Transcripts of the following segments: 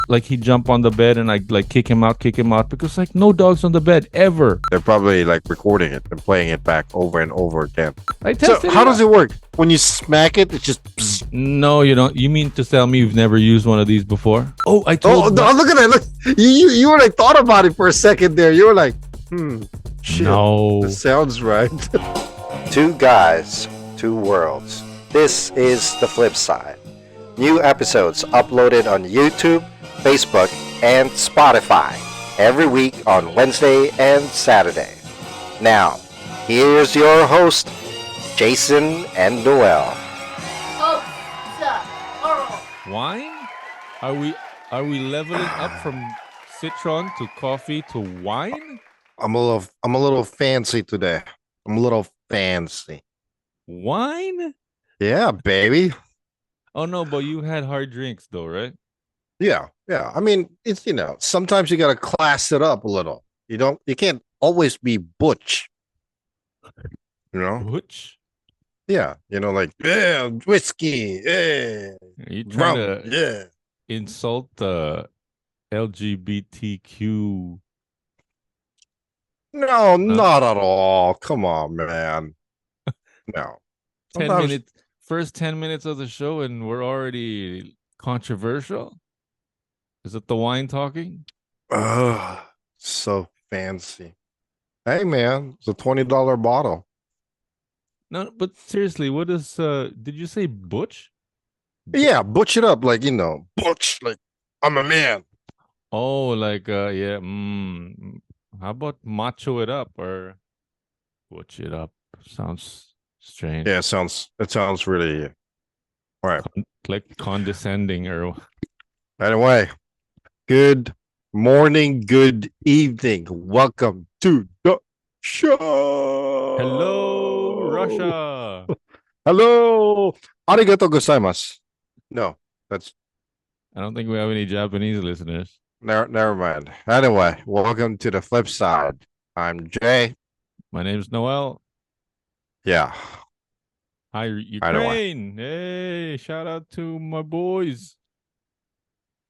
Like he'd jump on the bed and I'd like kick him out because like no dogs on the bed ever. They're probably like recording it and playing it back over and over again. I So tested how it does out. it work? When you smack it, it just. Bzz. No, you don't. You mean to tell me you've never used one of these before? Oh, I Oh, told. no, look at that! Look, you were like thought about it for a second there. You were like, shit. No. That sounds right. Two guys, two worlds. This is the flip side. New episodes uploaded on YouTube, Facebook, and Spotify every week on Wednesday and Saturday. Now, here's your host, Jason and Noel. Wine? Are we leveling up from citron to coffee to wine? I'm a little fancy today. I'm a little fancy. Wine? Yeah, baby. Oh no, but you had hard drinks though, right? Yeah. I mean, it's sometimes you gotta class it up a little. You can't always be butch. Butch? Yeah, like whiskey, yeah, Are you trying rum, to yeah. insult the LGBTQ? No, not at all. Come on, man. No. 10 Sometimes- minutes, first 10 minutes of the show, and we're already controversial. Is it the wine talking? So fancy. Hey, man, it's a $20 bottle. No, but seriously, what is did you say butch? Yeah, butch it up, like butch, like I'm a man. Oh, like yeah. How about macho it up or butch it up? Sounds strange. Yeah, it sounds really all right. Like condescending or Anyway, good morning, good evening. Welcome to the show. hello, Russia. Hello. Arigato gozaimasu. No, that's I don't think we have any Japanese listeners. never mind. Anyway, welcome to the flip side. I'm Jay. My name's Noel. Yeah. Hi, Ukraine. Hey, shout out to my boys.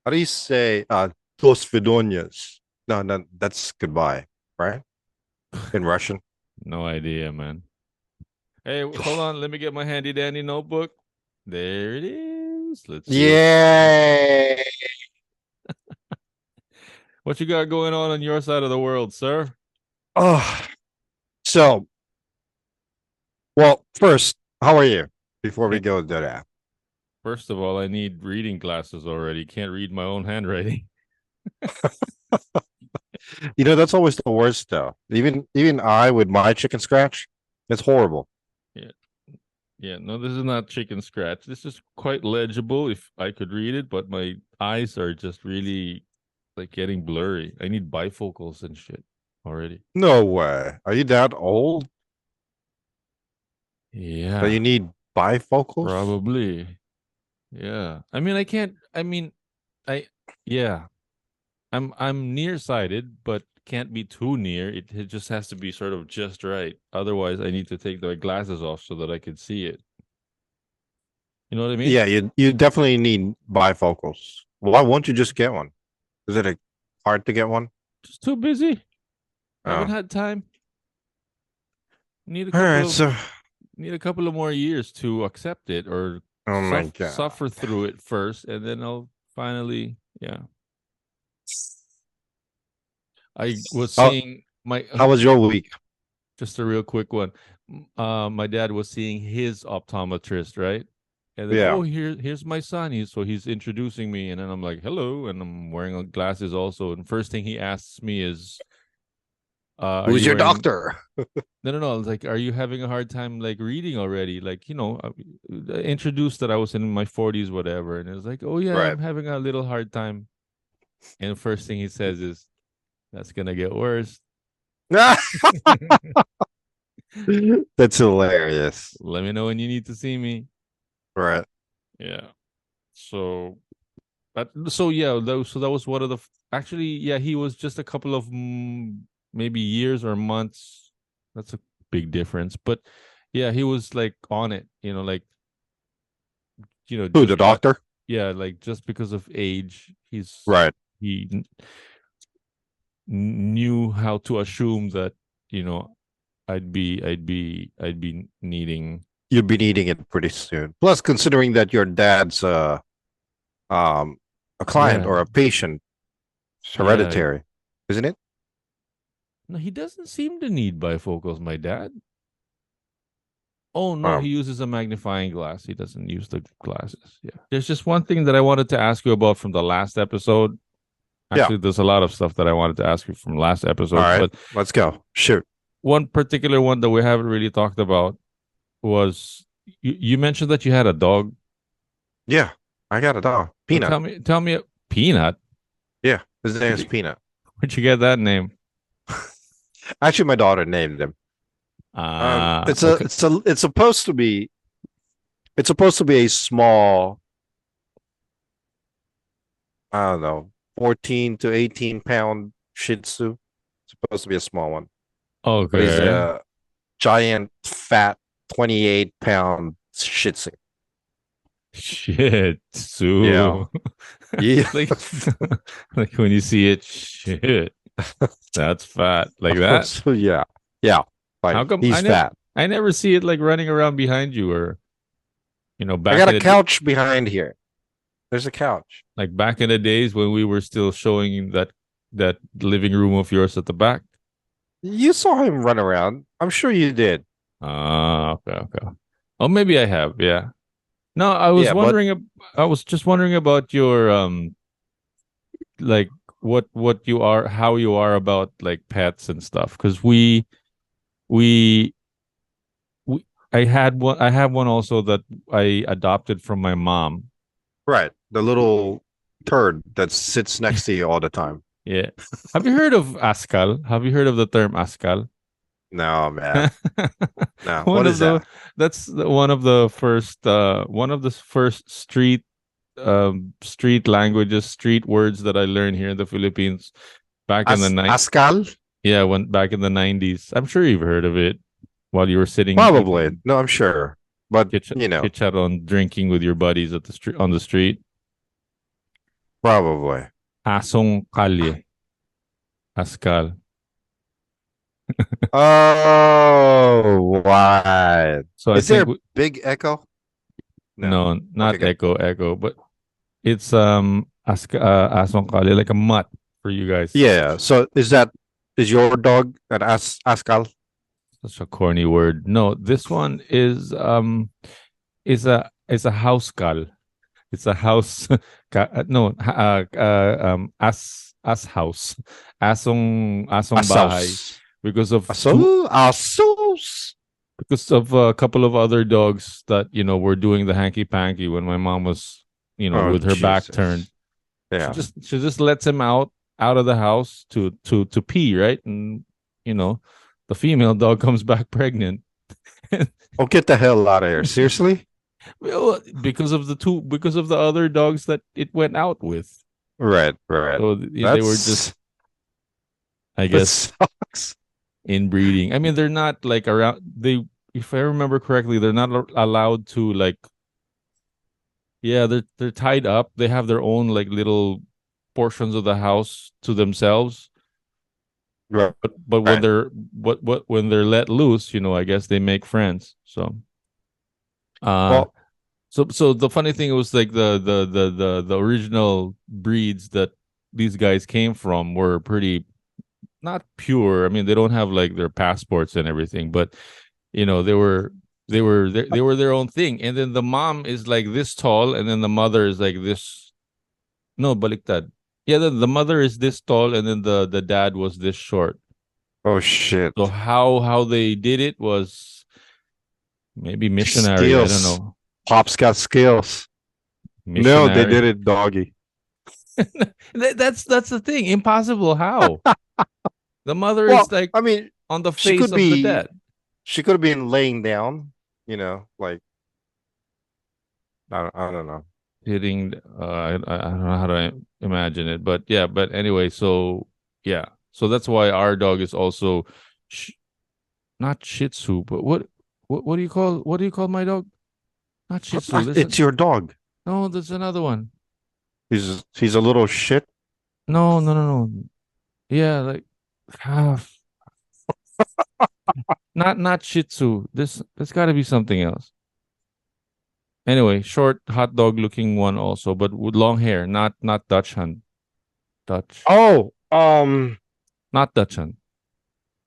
How do you say dos vidonias? No, that's goodbye, right? In Russian. No idea, man. Hey, hold on. Let me get my handy dandy notebook. There it is. Let's see. Yay! What you got going on your side of the world, sir? Oh, so, well, first, how are you? Before we go to that. First of all, I need reading glasses already. Can't read my own handwriting. That's always the worst, though. Even I with my chicken scratch, it's horrible. Yeah, no, this is not chicken scratch. This is quite legible if I could read it, but my eyes are just really like getting blurry. I need bifocals and shit already. No way. Are you that old Yeah, that you need bifocals? probably. Yeah. I'm nearsighted, but can't be too near. It just has to be sort of just right. Otherwise, I need to take the glasses off so that I can see it. You know what I mean? Yeah, you definitely need bifocals. Why won't you just get one? Is it hard to get one? Just too busy. I haven't Oh. had time. Need a All couple right, of so need a couple of more years to accept it or oh my god. suffer through it first, and then I'll finally, yeah. I was seeing How was your week? just a real quick one. My dad was seeing his optometrist, right? And then, Yeah. oh, here's my son. He's introducing me, and then I'm like, hello, and I'm wearing glasses also. And first thing he asks me is, Who's your wearing... doctor? No. I was like, are you having a hard time like reading already? Like, introduced that I was in my 40s, whatever. And it was like, oh yeah, Right. I'm having a little hard time. And first thing he says is, that's gonna get worse. That's hilarious. Let me know when you need to see me. Right. Yeah. So that was one of the actually, yeah, he was just a couple of maybe years or months. That's a big difference. But yeah, he was like on it, like Who, the doctor? yeah, like just because of age, Right. he knew how to assume that you know I'd be needing. You'll be needing it pretty soon. Plus, considering that your dad's um a client Yeah, or a patient, it's yeah. hereditary, isn't it? No, he doesn't seem to need bifocals. My dad. Oh no, he Um, uses a magnifying glass. He doesn't use the glasses. Yeah. There's just one thing that I wanted to ask you about from the last episode. yeah. Actually, there's a lot of stuff that I wanted to ask you from last All episode, right, but let's go. Shoot. one particular one that we haven't really talked about was you mentioned that you had a dog. Yeah, I got a dog. So Peanut. tell me, Peanut. Yeah, his name Where'd is you, Peanut. where'd you get that name? Actually, my daughter named him. It's a, Okay. it's a, it's supposed to be a small, I don't know, 14 to 18 pound Shih Tzu. It's supposed to be a small one, but he's Okay. a giant, fat, 28 pound Shih Tzu. Shit, Yeah, Sue. yeah. like, like when you see it, shit, that's fat. Like that. So yeah, yeah. How Like come he's fat. I never see it like running around behind you or I back got in a the couch behind here. There's a couch. like back in the days when we were still showing that living room of yours at the back. You saw him run around. I'm sure you did. Okay, okay. Oh, maybe I have. Yeah. No, Yeah, but I was just wondering about your like what you are, how you are about like pets and stuff. Because we I have one also that I adopted from my mom. right, the little turd that sits next to you all the time. Yeah. Have you heard of Askal? Have you heard of the term Askal? No, man. No. one What of is the that? one of the first one of the first street languages, street words that I learned here in the Philippines back in the night. Ascal? Yeah, when back in the 90s. I'm sure you've heard of it while you were sitting Probably. eating No, I'm sure. But chit chat on drinking with your buddies at the street on the street. probably. Asong kalye. Askal. Oh, why? So I Is there think a big echo? No. no, Okay, not good. echo, but it's asong kalye, like a mutt for you guys. Yeah. So is your dog an Ascal? Such a corny word. No, this one is a house call. It's a house no as house. Asong bahay Asaus. because of Asos. because of a couple of other dogs that were doing the hanky panky when my mom was Oh, with her back turned. Jesus. Yeah. She just lets him out of the house to pee, right? And the female dog comes back pregnant. Oh, get the hell out of here. Seriously? Well, because of the other dogs that it went out with. Right, right. So they were just, I that guess, sucks. inbreeding. I mean, they're not like around. If I remember correctly, they're not allowed to like. Yeah, they're tied up. They have their own like little portions of the house to themselves. Right. But when they're when they're let loose, I guess they make friends. So, Well, so the funny thing was like the original breeds that these guys came from were pretty not pure. I mean, they don't have like their passports and everything, but they were their own thing. And then the mom is like this tall, and then the mother is like this. No, baliktad. Yeah, the mother is this tall, and then the dad was this short. oh shit. So how they did it was maybe missionary. I don't Skills. know. Pop's got skills. No, they did it doggy. That's the thing. Impossible. How? The mother Well, is like I mean, on the she face could of the be dad. she could have been laying down, like I don't know. Hitting I don't know how to imagine it, but yeah, but anyway, so yeah. So that's why our dog is also not Shih Tzu, but what do you call my dog? Not Shih Tzu. It's your dog. No, there's another one. He's a little shit. No, no, no, no. Yeah, like ah, not Shih Tzu. There's got to be something else. Anyway, short hot dog looking one also, but with long hair, not Dutch Hun. Dutch, Oh, not Dutch Hun.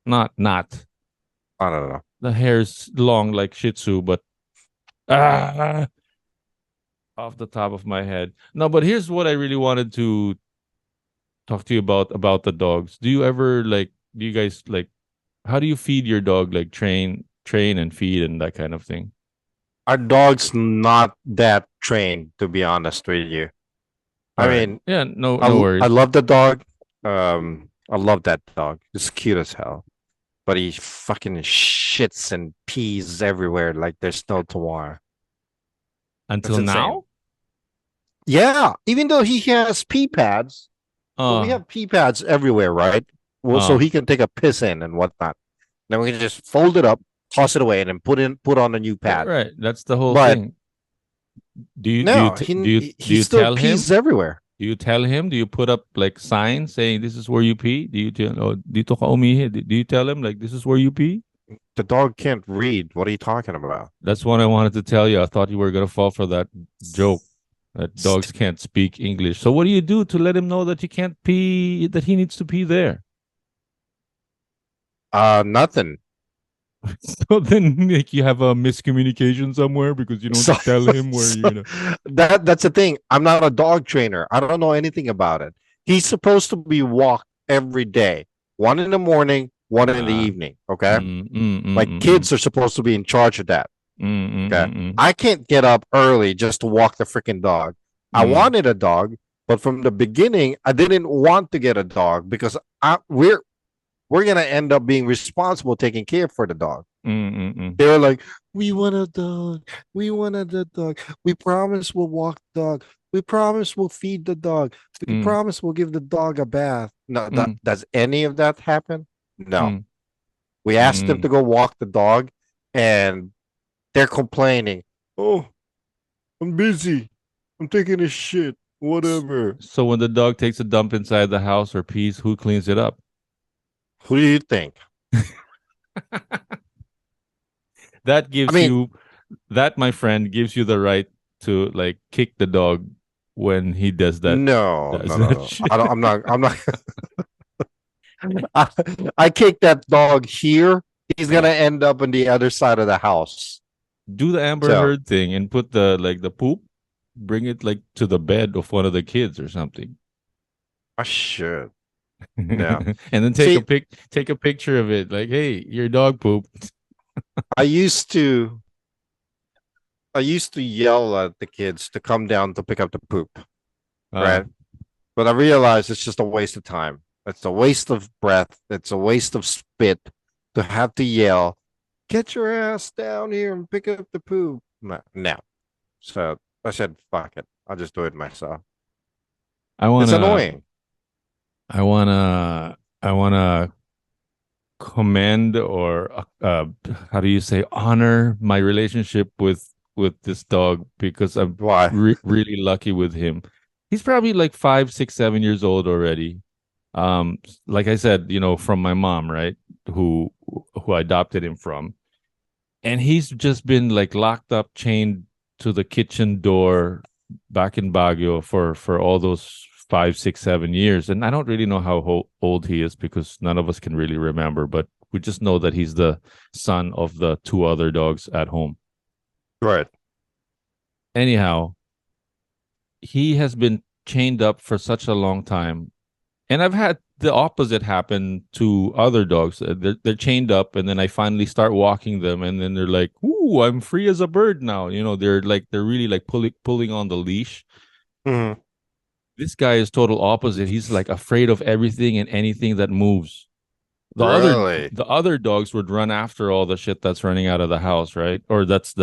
Not. I don't know. The hair's long like Shih Tzu, but ah, off the top of my head. No, but here's what I really wanted to talk to you about the dogs. Do you ever like? Do you guys like? How do you feed your dog? Like train and feed and that kind of thing. Our dog's not that trained, to be honest with you. All I right. mean, Yeah. No. I No I worries. love the dog. I love that dog. It's cute as hell. But he fucking shits and pees everywhere like there's no tomorrow. That's Until insane. now. Yeah, even though he has pee pads, so we Uh. have pee pads everywhere, right? Well, so Uh. he can take a piss in and whatnot. Then we can just fold it up, toss it away, and then put on a new Yeah. pad. Right. That's the whole But thing. Do you do you no, t- do you do he you still tell pees him? everywhere. Do you tell him? Do you put up like signs saying this is where you pee? Do you tell? Oh, dito ka umihi? Do you tell him like this is where you pee? The dog can't read. What are you talking about? That's what I wanted to tell you. I thought you were gonna fall for that joke that dogs can't speak English. So what do you do to let him know that you can't pee? That he needs to pee there? Nothing. So then, like, you have a miscommunication somewhere because you don't So, tell him where so you're gonna. that's the thing. I'm not a dog trainer. I don't know anything about it. He's supposed to be walked every day. One in the morning, one in the Ah, evening. Okay. mm, mm, mm, My mm, kids are supposed to be in charge of that. mm, Okay. I can't get up early just to walk the freaking dog. I mm, wanted a dog, but from the beginning, I didn't want to get a dog because we're gonna end up being responsible taking care for the dog. mm, mm, mm. They were like, "We want a dog. We wanted a dog. We promise we'll walk the dog. We promise we'll feed the dog. We Mm, promise we'll give the dog a bath." No, mm, does any of that happen? No. mm, We asked them mm. to go walk the dog, and they're complaining. Oh, I'm busy. I'm taking a shit. Whatever. So when the dog takes a dump inside the house or pees, who cleans it up? Who do you think? That I gives mean, you that, my friend, gives you the right to like kick the dog when he no, does no, no, that no. shit. I don't, I'm not. I, I kick that dog here. He's gonna end up on the other side of the house. Do the Amber So Heard thing and put the like the poop, bring it like to the bed of one of the kids or something. I should. Yeah. And then See, take a picture of it. Like, hey, your dog pooped. I used to I used to yell at the kids to come down to pick up the poop, Uh, right? But I realized it's just a waste of time. It's a waste of breath. It's a waste of spit to have to yell, "Get your ass down here and pick up the poop." No, no. So I said, "Fuck it. I'll just do it myself." I It's wanna annoying. I wanna I wanna commend or how do you say honor my relationship with this dog because I'm Why? really lucky with him. He's probably like 5, 6, 7 years old already. Like I said, from my mom, right? Who who I adopted him from. And he's just been like locked up, chained to the kitchen door back in Baguio for all those 5, 6, 7 years. And I don't really know how old he is because none of us can really remember, but we just know that he's the son of the two other dogs at home. Right. Anyhow, he has been chained up for such a long time. And I've had the opposite happen to other dogs. They're chained up, and then I finally start walking them, and then they're like, "Ooh, I'm free as a bird now." They're really like pulling on the leash. Mhm. This guy is total opposite. He's like afraid of everything and anything that moves. Really? The other dogs would run after all the shit that's running out of the house, right? Or that's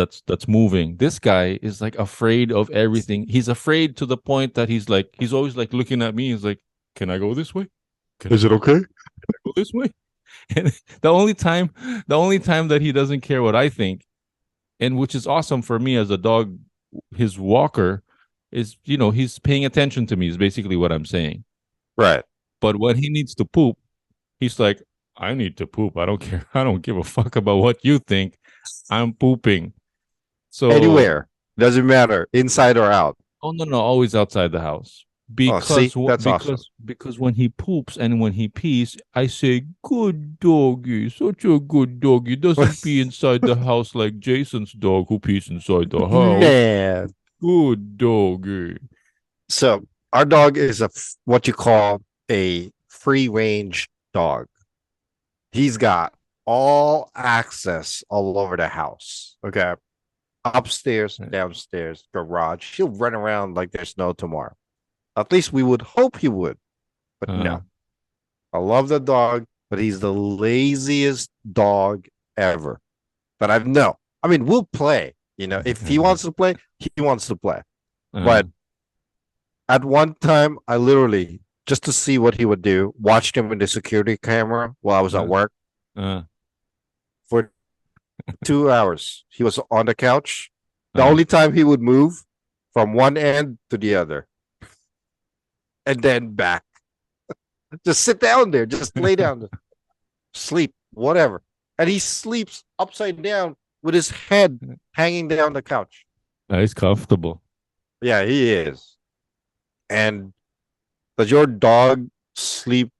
moving. This guy is like afraid of everything. He's afraid to the point that he's always like looking at me. He's like, "Can I go this way? Can Is I it okay? go this way?" And the only time that he doesn't care what I think, and which is awesome for me as a dog, his walker, is, he's paying attention to me is basically what I'm saying. Right. But when he needs to poop, he's like, I need to poop. I don't care. I don't give a fuck about what you think. I'm pooping. So Anywhere. Doesn't matter. Inside or out. Oh no, always outside the house. See? That's awesome. Because when he poops and when he pees, I say, "Good doggy, such a good doggy. Doesn't pee inside the house like Jason's dog who pees inside the house. Man. Good doggy." So our dog is what you call a free range dog. He's got all access all over the house. Okay. Upstairs, downstairs, garage. He'll run around like there's no tomorrow. At least we would hope he would. But no. I love the dog, but he's the laziest dog ever that I've known. I mean, we'll play. If he wants to play, he wants to play. But at one time, I literally, just to see what he would do, watched him in the security camera while I was at work. For 2 hours. He was on the couch. The only time he would move from one end to the other. And then back. Just sit down there. Just lay down there. Sleep. Whatever. And he sleeps upside down with his head hanging down the couch. He's comfortable. Yeah, he is. And does your dog sleep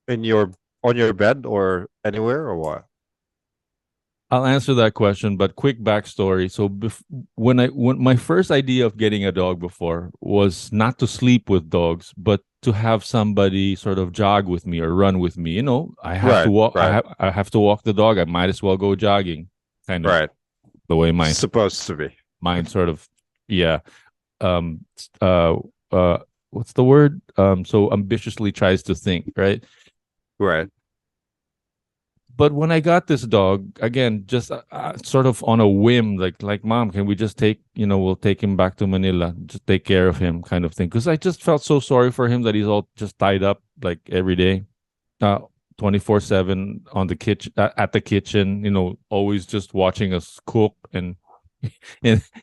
on your bed or anywhere or what? I'll answer that question, but quick backstory. So when my first idea of getting a dog before was not to sleep with dogs, but to have somebody sort of jog with me or run with me. I have to walk. Right. I have to walk the dog. I might as well go jogging. Kind of right. The way mine supposed to be. Mine sort of, yeah. What's the word? So ambitiously tries to think, right? Right. But when I got this dog, again, just sort of on a whim, like, Mom, can we just we'll take him back to Manila, just take care of him kind of thing. Because I just felt so sorry for him that he's all just tied up like every day, 24/7 on the kitchen, at the kitchen, always just watching us cook and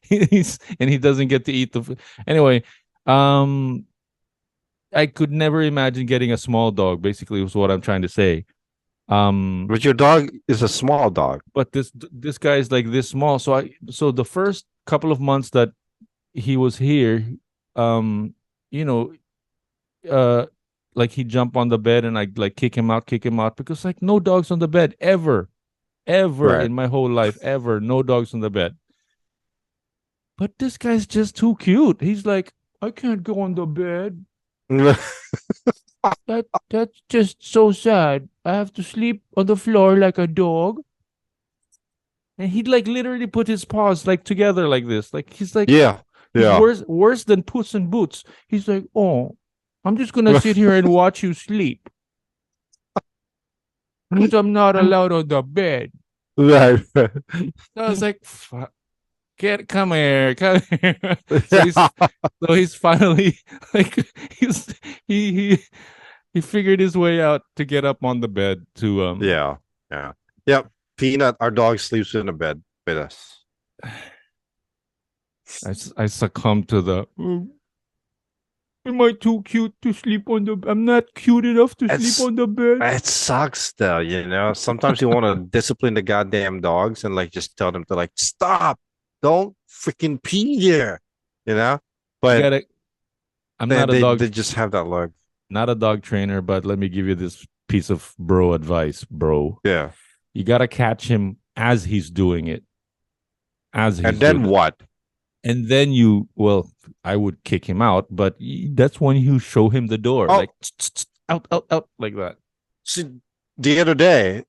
he doesn't get to eat the food. Anyway, I could never imagine getting a small dog, basically was what I'm trying to say. But your dog is a small dog. But this guy is like this small. So the first couple of months that he was here, like he'd jump on the bed and I'd like kick him out because like no dogs on the bed ever right. In my whole life, ever, no dogs on the bed. But this guy's just too cute. He's like, I can't go on the bed. That's just so sad. I have to sleep on the floor like a dog. And he'd like literally put his paws like together like this. Like he's like, yeah. Worse than Puss in Boots. He's like, oh, I'm just gonna sit here and watch you sleep. Because I'm not allowed on the bed. Right. So I was like, fuck. Come here. So he's finally like he figured his way out to get up on the bed to Yep. Peanut, our dog, sleeps in the bed with us. I succumbed to the am I too cute to sleep on the I'm not cute enough to sleep on the bed. It sucks though, Sometimes you want to discipline the goddamn dogs and like just tell them to like stop. Don't freaking pee here, But I'm not a dog. They just have that look. Not a dog trainer, but let me give you this piece of bro advice, bro. Yeah. You gotta catch him as he's doing it. And then what? And then I would kick him out, but that's when you show him the door, like out, like that. See, the other day,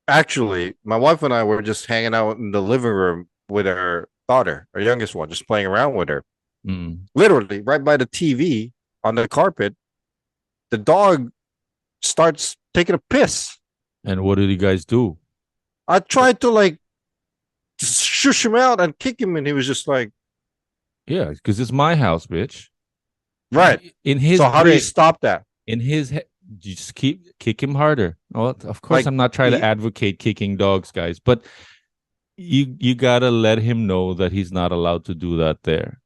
actually, my wife and I were just hanging out in the living room with our daughter, our youngest one, just playing around with her. Literally, right by the TV on the carpet, the dog starts taking a piss. And what did you guys do? I tried to like shush him out and kick him, and he was just like, yeah, because it's my house, bitch. Right. So how do you stop that? In his head, you just kick him harder. Well, of course, I'm not trying to advocate kicking dogs, guys, but you gotta let him know that he's not allowed to do that there.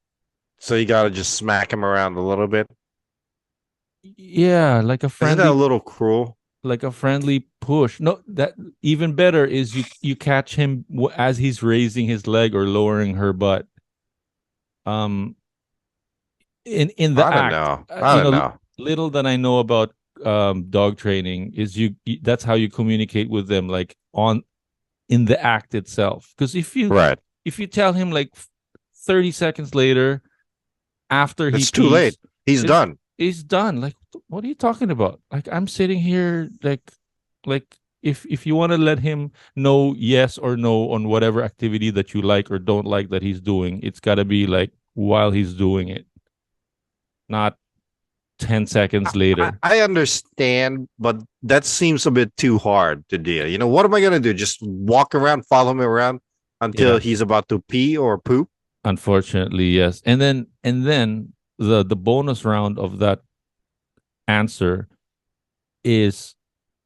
So you gotta just smack him around a little bit. Yeah, Isn't that a little cruel? like a friendly push. No, that even better is you catch him as he's raising his leg or lowering her butt. Um, in the I don't act, know. I don't know. little that I know about dog training is that's how you communicate with them, like on in the act itself. Because Right. if you tell him like 30 seconds later after he It's too late. He's done. he's done. Like, what are you talking about? Like, I'm sitting here like if you want to let him know yes or no on whatever activity that you like or don't like that he's doing, it's got to be like while he's doing it, not 10 seconds later. I understand, but that seems a bit too hard to do. You know, what am I gonna do? Just walk around, follow him around until Yeah. he's about to pee or poop? Unfortunately, yes. And then the bonus round of that answer is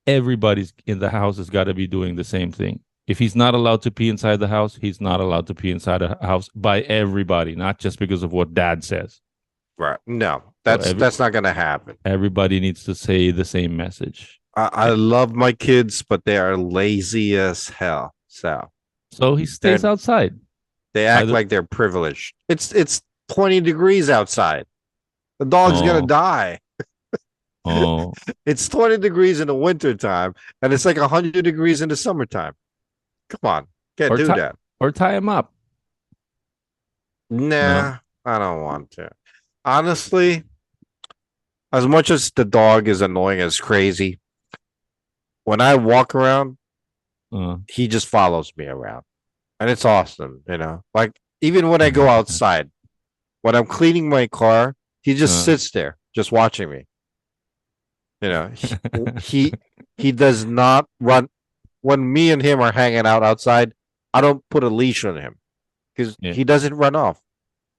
everybody's in the house has got to be doing the same thing. If he's not allowed to pee inside the house, he's not allowed to pee inside the house by everybody, not just because of what dad says. Right. No, that's not gonna happen. Everybody needs to say the same message. I love my kids, but they are lazy as hell. So he stays outside. They act like they're privileged. It's 20 degrees outside. The dog's gonna die. Oh, It's 20 degrees in the wintertime, and it's like 100 degrees in the summertime. Come on, can't do that. Or tie him up. Nah, No. I don't want to. Honestly, as much as the dog is annoying as crazy, when I walk around, he just follows me around. And it's awesome, you know. Like, even when I go outside, when I'm cleaning my car, he just sits there, just watching me. You know, he does not run. When me and him are hanging out outside, I don't put a leash on him because he doesn't run off.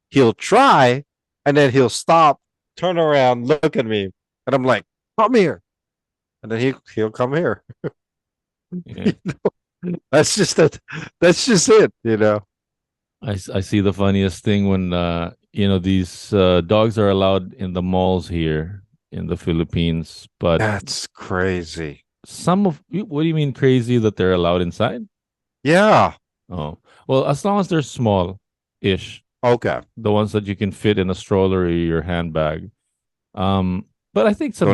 He'll try, and then he'll stop, turn around, look at me, and I'm like, "Come here," and then he'll come here. Yeah. You know? That's just it, you know. I see the funniest thing when these dogs are allowed in the malls here in the Philippines, but That's crazy. what do you mean crazy that they're allowed inside? Yeah. Oh, well, as long as they're small-ish, Okay. the ones that you can fit in a stroller or your handbag. But I think some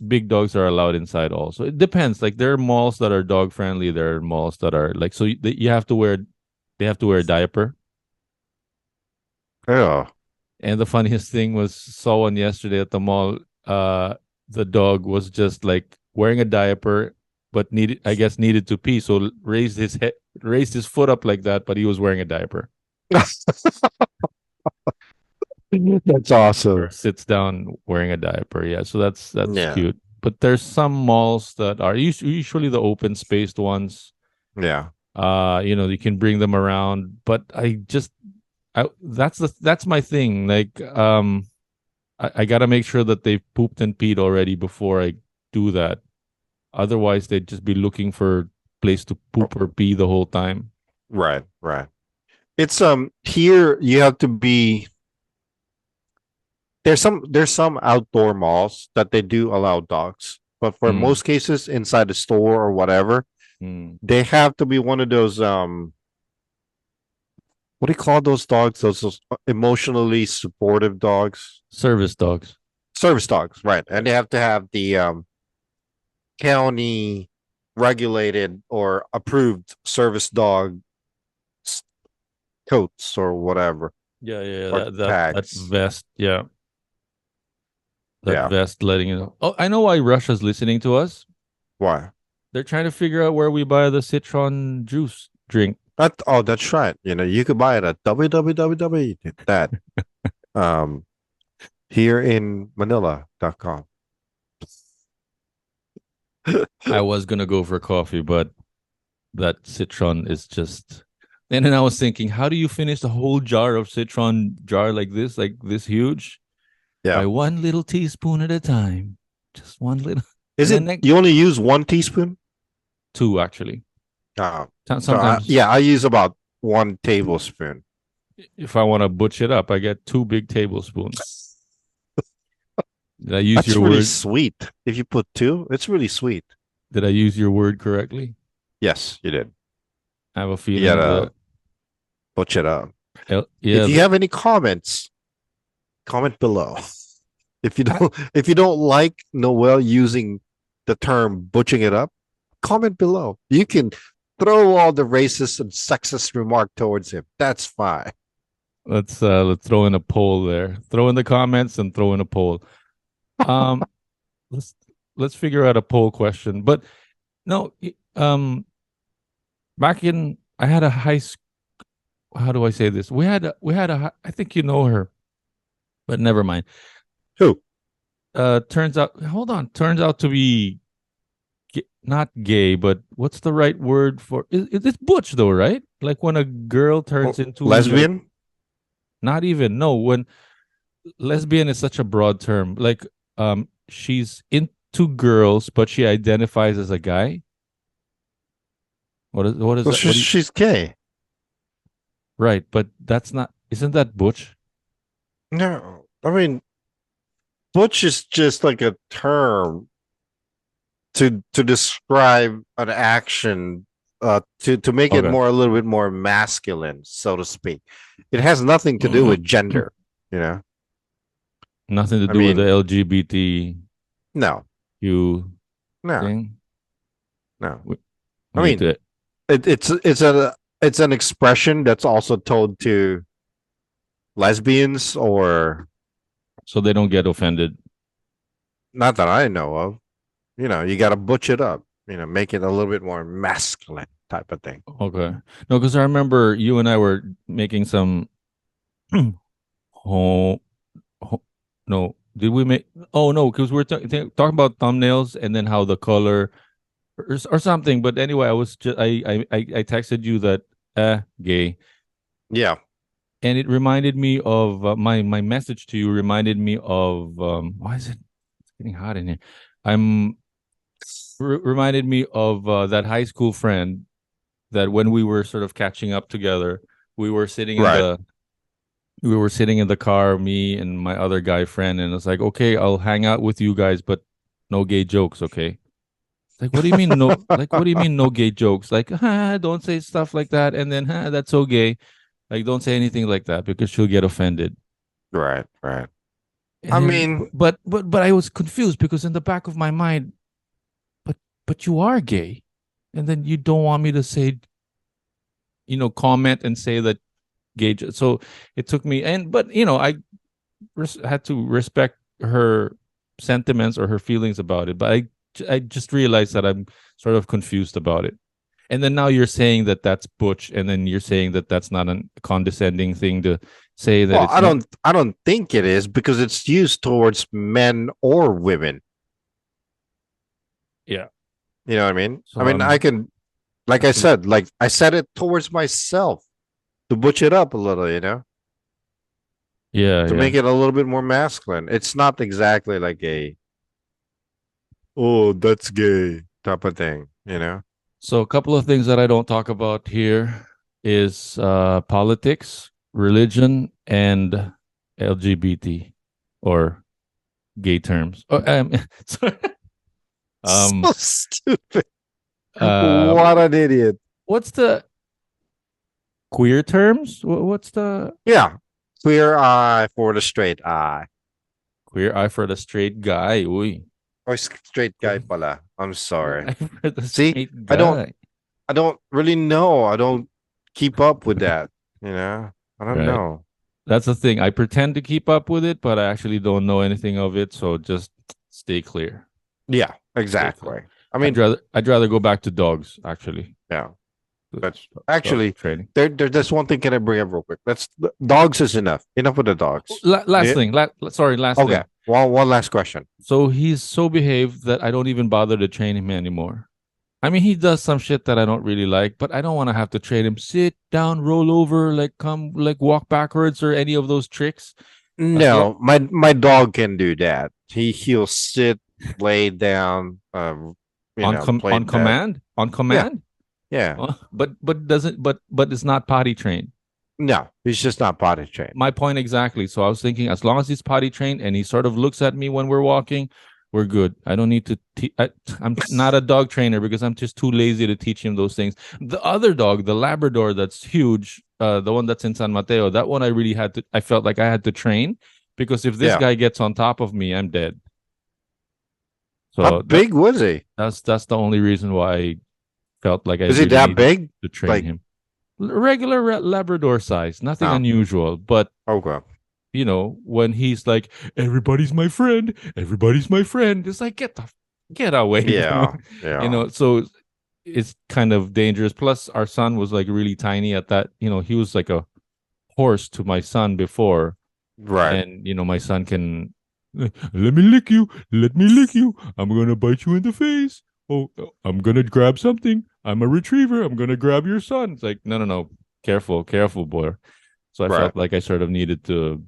big dogs are allowed inside also. It depends. Like, there are malls that are dog friendly. There are malls that are like, so you have to wear, they have to wear a diaper. Yeah. And the funniest thing was, saw one yesterday at the mall. The dog was just like wearing a diaper, but needed to pee. So raised his foot up like that, but he was wearing a diaper. That's awesome. Or sits down wearing a diaper. Yeah, so that's Yeah. cute. But there's some malls that are usually the open spaced ones. Yeah. You can bring them around, but that's my thing. Like, I got to make sure that they've pooped and peed already before I do that. Otherwise, they'd just be looking for a place to poop or pee the whole time. Right. It's here you have to be. There's some outdoor malls that they do allow dogs, but for most cases inside the store or whatever, they have to be one of those what do you call those dogs? Those emotionally supportive dogs. Service dogs. Service dogs, right? And they have to have the county regulated or approved service dog coats or whatever. Yeah. Or That vest. Yeah. Yeah. Vest letting you know. Oh, I know why Russia's listening to us. Why? They're trying to figure out where we buy the citron juice drink. That's right. You know, you could buy it at www. That here in Manila.com. I was gonna go for coffee, but that citron is just. And then I was thinking, how do you finish the whole citron jar like this huge? Yeah. By one little teaspoon at a time. Just one little. Is it you only use 1 teaspoon? 2, actually. Sometimes. Sometimes. I use about 1 tablespoon. if I want to butch it up, I get 2 big tablespoons. Did I use That's your really word? sweet. If you put 2, it's really sweet. Did I use your word correctly? Yes, you did. I have a You feeling gotta butch it up. yeah, If you have any comments, comment below. If you don't like Noel using the term butching it up, comment below. You can throw all the racist and sexist remark towards him. That's fine. let's throw in a poll there. Throw in the comments and throw in a poll. Um, let's figure out a poll question. But no, back in I had a high school. How do I say this? We had a. I think you know her, but never mind. Who? Turns out. Hold on. Turns out to be not gay, but what's the right word for? It's butch though, right? Like when a girl turns into lesbian? Not even. No, when lesbian is such a broad term. Like she's into girls, but she identifies as a guy. What is Well, that? she's gay. Right, but that's not. Isn't that butch? No, I mean, butch is just like a term to describe an action, to make it Okay. more a little bit more masculine, so to speak. It has nothing to do with gender, you know. Nothing to I do with mean, the LGBTQ no, no, thing. no. We I need mean, to. it's an expression that's also told to lesbians, or So they don't get offended. not that I know of. You know, you got to butch it up. You know, make it a little bit more masculine type of thing. Okay. No, because I remember you and I were making some. oh, no. Did we make? Oh no, because we're talking about thumbnails and then how the color or something. But anyway, I was just I texted you that gay, Yeah. and it reminded me of my message to you reminded me of why is it it's getting hot in here? I'm reminded me of that high school friend that when we were sort of catching up together, we were sitting in Right. the car, me and my other guy friend, and it's like, okay, I'll hang out with you guys, but no gay jokes, okay? Like, what do you mean no? Like, what do you mean no gay jokes? Like, don't say stuff like that, and then, that's so gay. Like, don't say anything like that because she'll get offended. Right. Right. And I then, mean, but I was confused because in the back of my mind, but you are gay, and then you don't want me to say, comment and say that gay. So it took me, but I had to respect her sentiments or her feelings about it. But I just realized that I'm sort of confused about it. And then now you're saying that that's butch, and then you're saying that that's not a condescending thing to say that well, it's not. I don't think it is, because it's used towards men or women. Yeah. You know what I mean? So I mean, I can, like I said, like I said it towards myself to butch it up a little, yeah, to make it a little bit more masculine. It's not exactly like oh, that's gay type of thing, So a couple of things that I don't talk about here is politics, religion, and LGBT or gay terms. Sorry. So stupid. Uh, What an idiot. what's the queer terms? What's the Yeah. Queer eye for the straight eye. queer eye for the straight guy? Uy. Or straight guy pala. I'm sorry. Eye for the See, straight I guy. don't really know. I don't keep up with that, I don't Right. know. That's the thing. I pretend to keep up with it, but I actually don't know anything of it. So just stay clear. Yeah, exactly. I I'd mean, rather go back to dogs, actually. yeah. That's Dog actually training. there's one thing can I bring up real quick. That's dogs is enough. Enough with the dogs. Last Yeah. thing. Last Okay. thing. One last question. So he's so behaved that I don't even bother to train him anymore. I mean, he does some shit that I don't really like, but I don't want to have to train him. Sit down, roll over, walk backwards, or any of those tricks. No, my dog can do that. He'll sit, lay down, play on dead. command. On command. Yeah. But it's not potty trained. No, he's just not potty trained. My point exactly. So I was thinking, as long as he's potty trained and he sort of looks at me when we're walking, we're good. I don't need to. I'm not a dog trainer because I'm just too lazy to teach him those things. The other dog, the Labrador, that's huge, the one that's in San Mateo, that one I really had to. I felt like I had to train because if this guy gets on top of me, I'm dead. So how big was he? That's the only reason why I felt like I Is he really that needed big to train him. Regular Labrador size, nothing unusual. But okay, you know, when he's like, everybody's my friend, it's like get away. yeah. You know, so it's kind of dangerous. Plus, our son was like really tiny at that. You know, he was like a horse to my son before, right? And you know, my son can let me lick you, I'm gonna bite you in the face. Oh, I'm gonna grab something. I'm a retriever. I'm gonna grab your son. It's like no, careful, boy. So I felt like I sort of needed to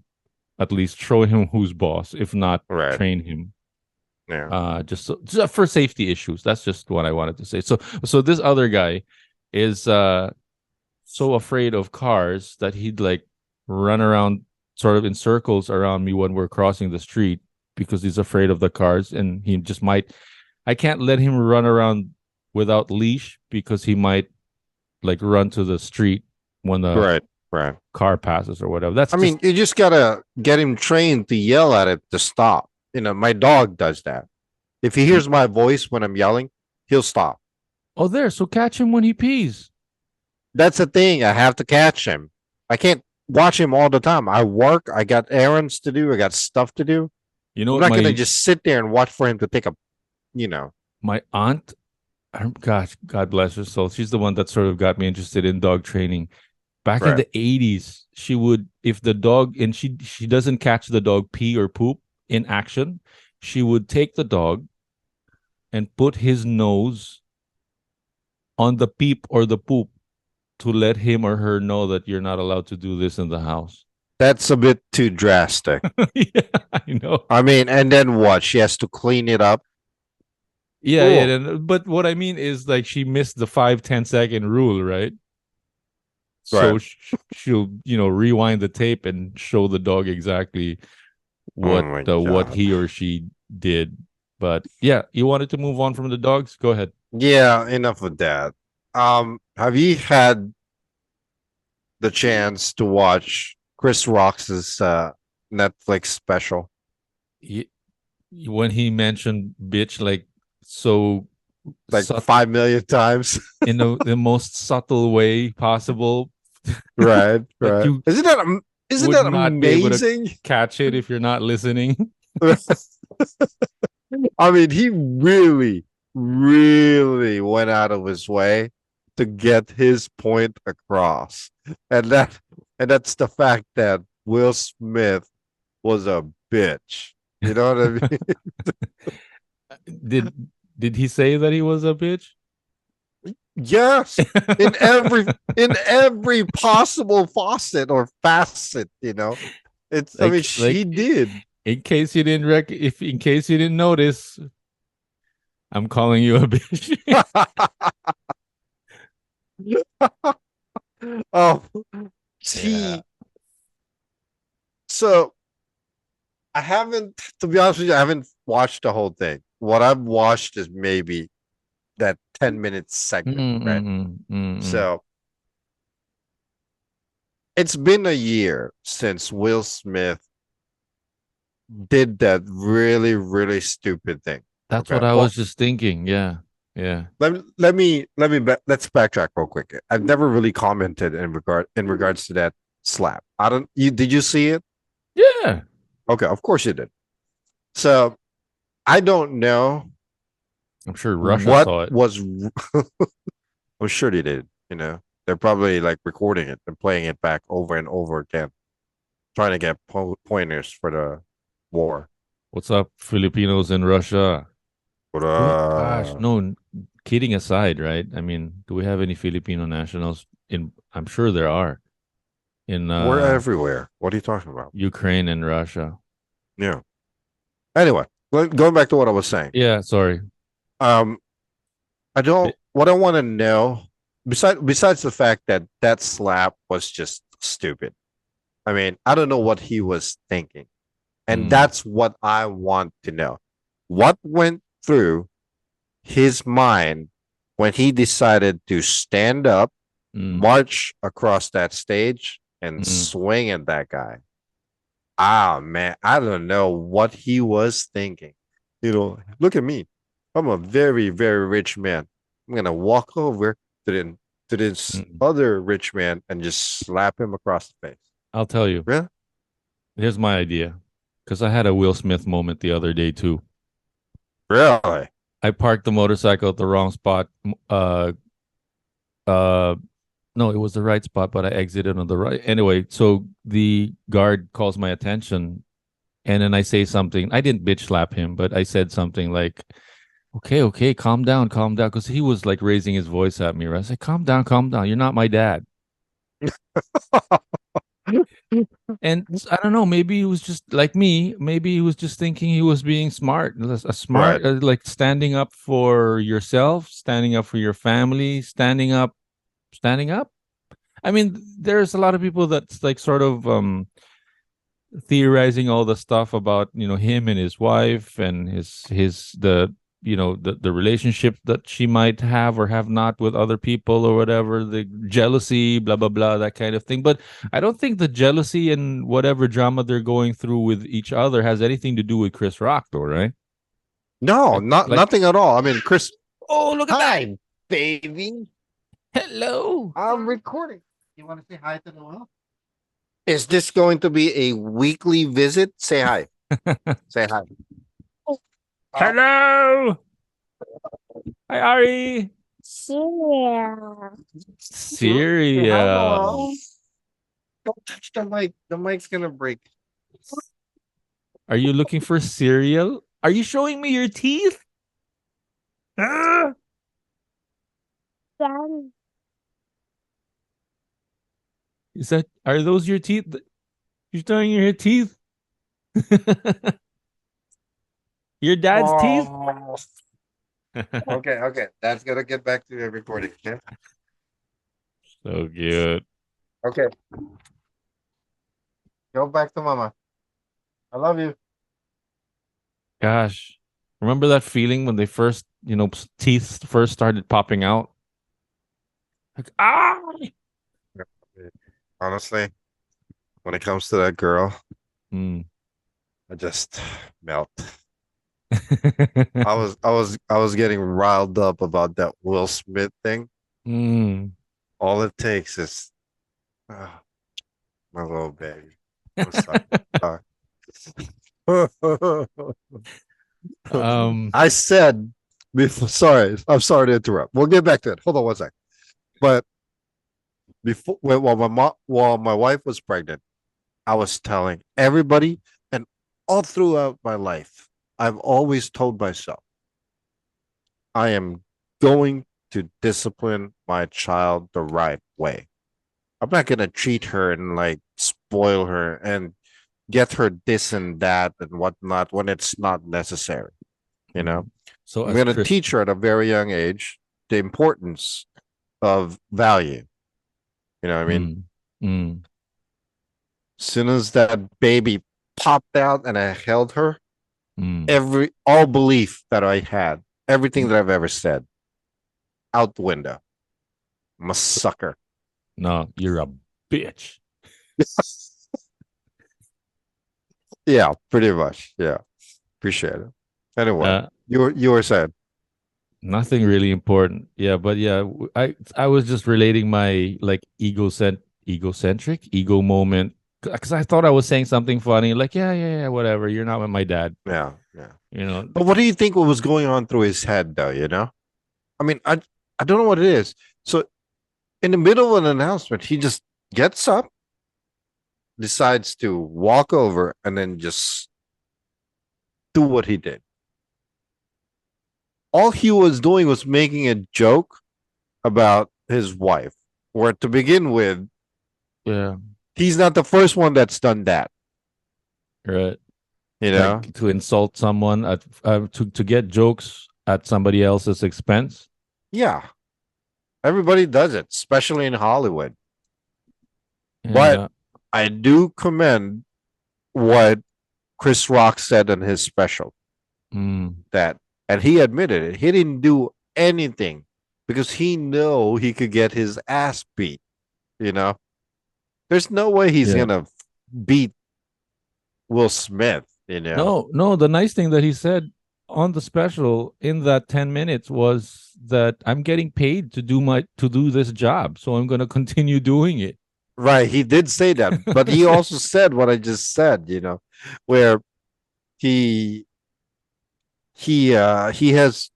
at least show him who's boss, if not train him. Yeah. Just for safety issues. That's just what I wanted to say. So this other guy is so afraid of cars that he'd like run around sort of in circles around me when we're crossing the street because he's afraid of the cars, and he just might. I can't let him run around without leash because he might like run to the street when the car passes or whatever. I mean, you just gotta get him trained to yell at it to stop. You know, my dog does that. If he hears my voice when I'm yelling, he'll stop. Oh, so catch him when he pees. That's the thing. I have to catch him. I can't watch him all the time. I work. I got errands to do. I got stuff to do. You know, I'm not gonna just sit there and watch for him to take a. You know, my aunt. Gosh, God bless her soul. She's the one that sort of got me interested in dog training. Back in the 80s, she would, if the dog, and she doesn't catch the dog pee or poop in action, she would take the dog and put his nose on the peep or the poop to let him or her know that you're not allowed to do this in the house. That's a bit too drastic. Yeah, I know. I mean, and then what? She has to clean it up. Yeah, but what I mean is like she missed the 5-10 second rule, right? So she'll, rewind the tape and show the dog exactly what he or she did. But yeah, you wanted to move on from the dogs? Go ahead. Yeah, enough of that. Have you had the chance to watch Cris Rock's Netflix special? When he mentioned bitch like 5 million times in the most subtle way possible. Right. Isn't that amazing? Catch it if you're not listening. I mean, he really, really went out of his way to get his point across, and that's the fact that Will Smith was a bitch. You know what I mean? Did he say that he was a bitch? Yes, in every possible facet, you know. It's like, I mean, she did. In case you didn't notice, I'm calling you a bitch. Oh, yeah. So I haven't, to be honest with you, I haven't watched the whole thing. What I've watched is maybe that 10-minute segment, right? So it's been a year since Will Smith did that really, really stupid thing. That's what I was just thinking. Yeah. Let's backtrack real quick. I've never really commented in regards to that slap. Did you see it? Yeah. Okay, of course you did. So I don't know. I'm sure Russia saw it. I'm sure they did. You know, they're probably like recording it and playing it back over and over again, trying to get pointers for the war. What's up, Filipinos in Russia? Gosh, no. Kidding aside, right? I mean, do we have any Filipino nationals? I'm sure there are. We're everywhere. What are you talking about? Ukraine and Russia. Yeah. Anyway, going back to what I was saying. Yeah, sorry. What I want to know, besides the fact that slap was just stupid. I mean, I don't know what he was thinking. And Mm. that's what I want to know. What went through his mind when he decided to stand up, Mm. march across that stage, and Mm. swing at that guy? Ah, man, I don't know what he was thinking. Look at me. I'm a very, very rich man. I'm gonna walk over to this Mm. other rich man and just slap him across the face. I'll tell you. Really? Here's my idea. Because I had a Will Smith moment the other day too. Really? I parked the motorcycle at the wrong spot. Uh, no, it was the right spot, but I exited on the right. Anyway, so the guard calls my attention, and then I say something. I didn't bitch slap him, but I said something like, okay, calm down, because he was like raising his voice at me. Right? I said, calm down. You're not my dad. And I don't know, maybe he was just like me. Maybe he was just thinking he was being smart, a smart, Right. like standing up for yourself, standing up for your family, standing up. I mean, there's a lot of people that's like sort of theorizing all the stuff about him and his wife and his the relationship that she might have or have not with other people or whatever, the jealousy, blah blah blah, that kind of thing. But I don't think the jealousy and whatever drama they're going through with each other has anything to do with Chris Rock, though, right? No, Like, nothing at all. I mean, Chris. oh, look at that. Hi, baby. Hello. I'm recording. You want to say hi to Noel? Is this going to be a weekly visit? Say hi. Say hi. Hello. Hi, Ari. Cereal. Cereal. Don't touch the mic. The mic's gonna break. Are you looking for cereal? Are you showing me your teeth? Ah! Daddy. Are those your teeth? You're showing your teeth? Your dad's teeth? Okay. That's gonna get back to the recording. Okay. So cute. Okay. Go back to mama. I love you. Gosh. Remember that feeling when they first, teeth first started popping out? Like, ah! Honestly, when it comes to that girl, Mm. I just melt. I was getting riled up about that Will Smith thing. Mm. All it takes is my little baby. I'm sorry. Um, I said before. Sorry, I'm sorry to interrupt. We'll get back to it. Hold on one sec. But before, while my wife was pregnant, I was telling everybody, and all throughout my life, I've always told myself, I am going to discipline my child the right way. I'm not gonna treat her and like spoil her and get her this and that and whatnot when it's not necessary. so I'm as gonna Chris, teach her at a very young age the importance of value. You know what I mean? Mm. As soon as that baby popped out and I held her, Mm. all belief that I had, everything that I've ever said, out the window. I'm a sucker. No, you're a bitch. Yeah, pretty much. Yeah. Appreciate it. Anyway, you were saying. Nothing really important. Yeah, but yeah, I was just relating my like egocentric ego moment because I thought I was saying something funny, like yeah, whatever. You're not with my dad, Yeah. But like, what do you think was going on through his head though, I mean, I don't know what it is. So in the middle of an announcement, he just gets up, decides to walk over, and then just do what he did. All he was doing was making a joke about his wife, where to begin with, yeah, he's not the first one that's done that. right. You know, Like to insult someone to get jokes at somebody else's expense. yeah, everybody does it, especially in Hollywood. And But I do commend what Cris Rock said in his special that, and he admitted it. He didn't do anything because he know he could get his ass beat. You know, there's no way he's yeah. gonna beat Will Smith. You know, No. The nice thing that he said on the special in that 10 minutes was that I'm getting paid to do this job, so I'm going to continue doing it. right? He did say that, but he also said what I just said. You know, where he he has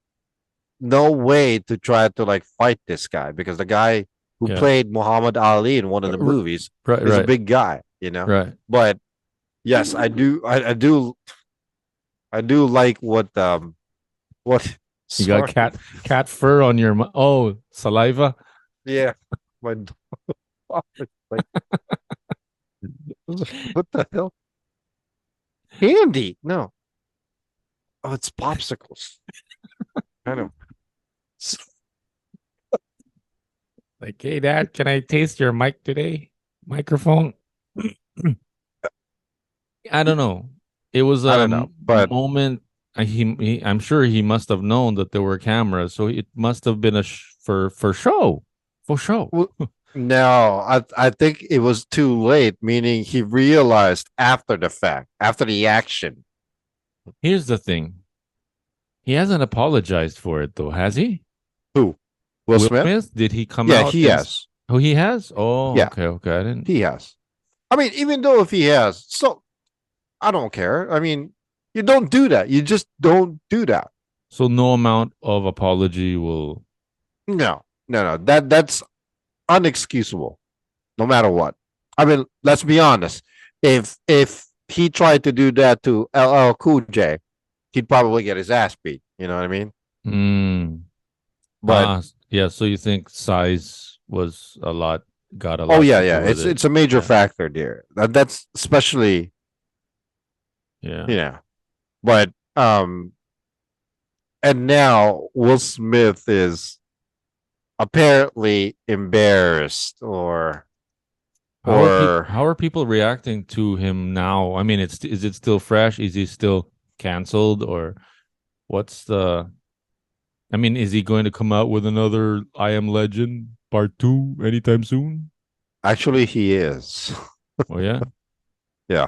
no way to try to like fight this guy because the guy who Yeah. played Muhammad Ali in one of the movies is a Right. big guy, you know. Right. But yes, I do like what You got sorry. cat fur on your saliva. Yeah, my dog is like what the hell? Candy? No. Oh, it's popsicles. I know. Like, hey, Dad, can I taste your mic today? Microphone. I don't know. It was I a don't know, but moment. I'm sure he must have known that there were cameras, so it must have been for show, for show. well, no, I think it was too late. Meaning he realized after the fact, after the action. Here's the thing: he hasn't apologized for it, though, has he? Who? Will Smith? Did he come Yeah, out? he has. Oh, he has. Oh, Yeah. Okay. I didn't. He has. I mean, even though if he has, so I don't care. I mean, you don't do that. You just don't do that. So no amount of apology will. No. That's unexcusable, no matter what. I mean, let's be honest. If he tried to do that to LL Cool J, he'd probably get his ass beat. You know what I mean? But Yeah. So you think size was got a lot? oh yeah, to yeah. do with it. It's a major factor there. That's especially Yeah. But and now Will Smith is apparently embarrassed How are people reacting to him now? I mean, is it still fresh? Is he still canceled, or what's the? I mean, is he going to come out with another I Am Legend Part 2 anytime soon? actually he is. Oh yeah. Yeah.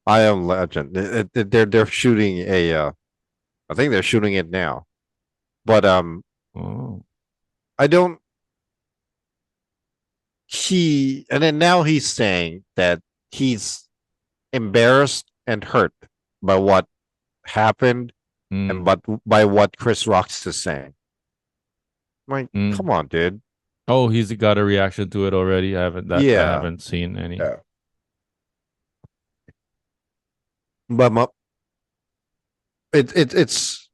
I Am Legend. They're shooting I think they're shooting it now. But Oh. I don't and then now he's saying that he's embarrassed and hurt by what happened and but by what Cris Rock is saying. Like, come on, dude. Oh, he's got a reaction to it already. I haven't seen any. Yeah. But it's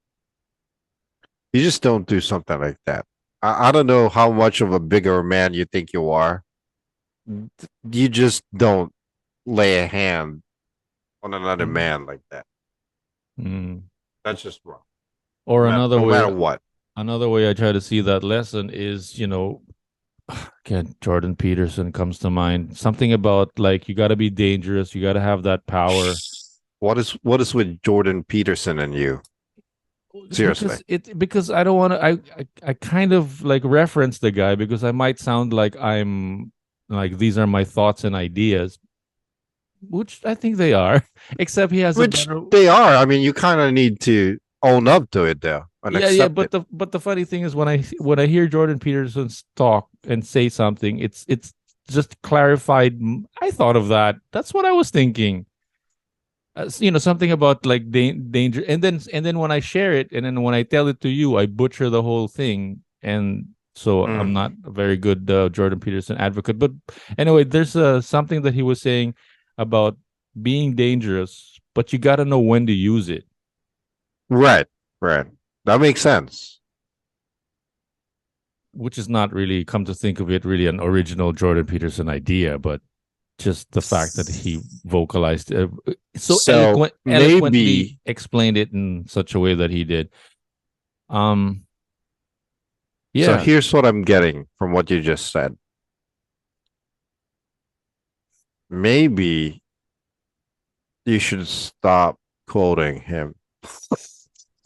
you just don't do something like that. I don't know how much of a bigger man you think you are. You just don't lay a hand on another man like that. That's just wrong. Or no matter what. Another way I try to see that lesson is, again, Jordan Peterson comes to mind. Something about like you got to be dangerous. You got to have that power. What is with Jordan Peterson and you? Seriously, because I don't want to. I kind of like reference the guy because I might sound like I'm like these are my thoughts and ideas, which I think they are. Except he has they are. I mean, you kind of need to own up to it, though. Yeah. But the funny thing is when I hear Jordan Peterson talk and say something, it's just clarified. I thought of that. That's what I was thinking. Something about like danger, and then when I share it, and then when I tell it to you, I butcher the whole thing, and so I'm not a very good Jordan Peterson advocate. But anyway, there's something that he was saying about being dangerous, but you got to know when to use it. Right. That makes sense. Which is not really, come to think of it, really an original Jordan Peterson idea, but just the fact that he vocalized so eloquently explained it in such a way that he did. Yeah. So here's what I'm getting from what you just said. maybe you should stop quoting him.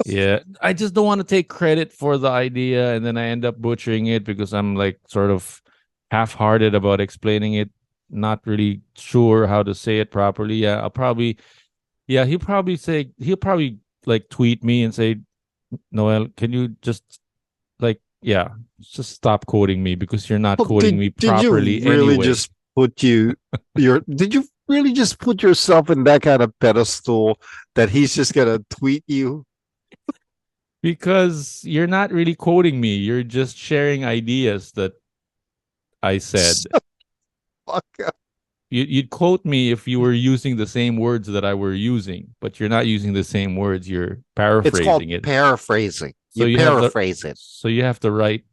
Yeah, I just don't want to take credit for the idea, and then I end up butchering it because I'm like sort of half-hearted about explaining it, not really sure how to say it properly. Yeah, he'll probably like tweet me and say, Noel, can you just just stop quoting me because you're not Well, quoting me did you properly really anyway. just put did you really just put yourself in that kind of pedestal that he's just gonna tweet you? Because you're not really quoting me. You're just sharing ideas that I said. Fuck. You'd quote me if you were using the same words that I were using, but you're not using the same words. You're It's called paraphrasing it. paraphrasing. So You paraphrase it. So you have to write,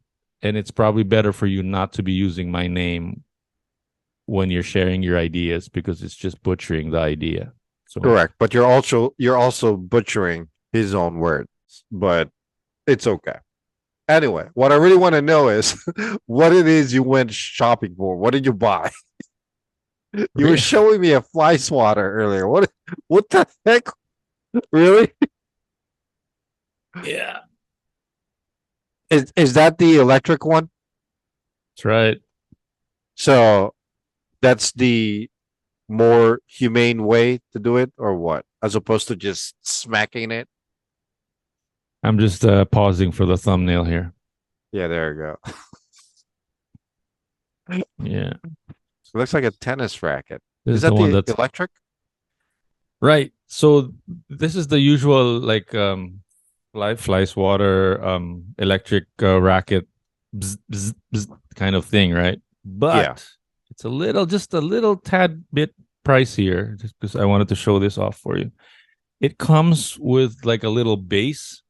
and it's probably better for you not to be using my name when you're sharing your ideas because it's just butchering the idea. So Correct, but you're also butchering his own words, but it's okay. Anyway, what I really want to know is what it is you went shopping for. What did you buy? You were showing me a fly swatter earlier. What the heck? Really? Yeah. Is that the electric one? That's right. So that's the more humane way to do it, or what? As opposed to just smacking it? I'm just pausing for the thumbnail here. Yeah, there you go. Yeah. It looks like a tennis racket. This Is that the one the that's electric? right. So this is the usual like fly swatter electric racket bzz, bzz, bzz, kind of thing, right? But it's just a little tad bit pricier just because I wanted to show this off for you. It comes with like a little base,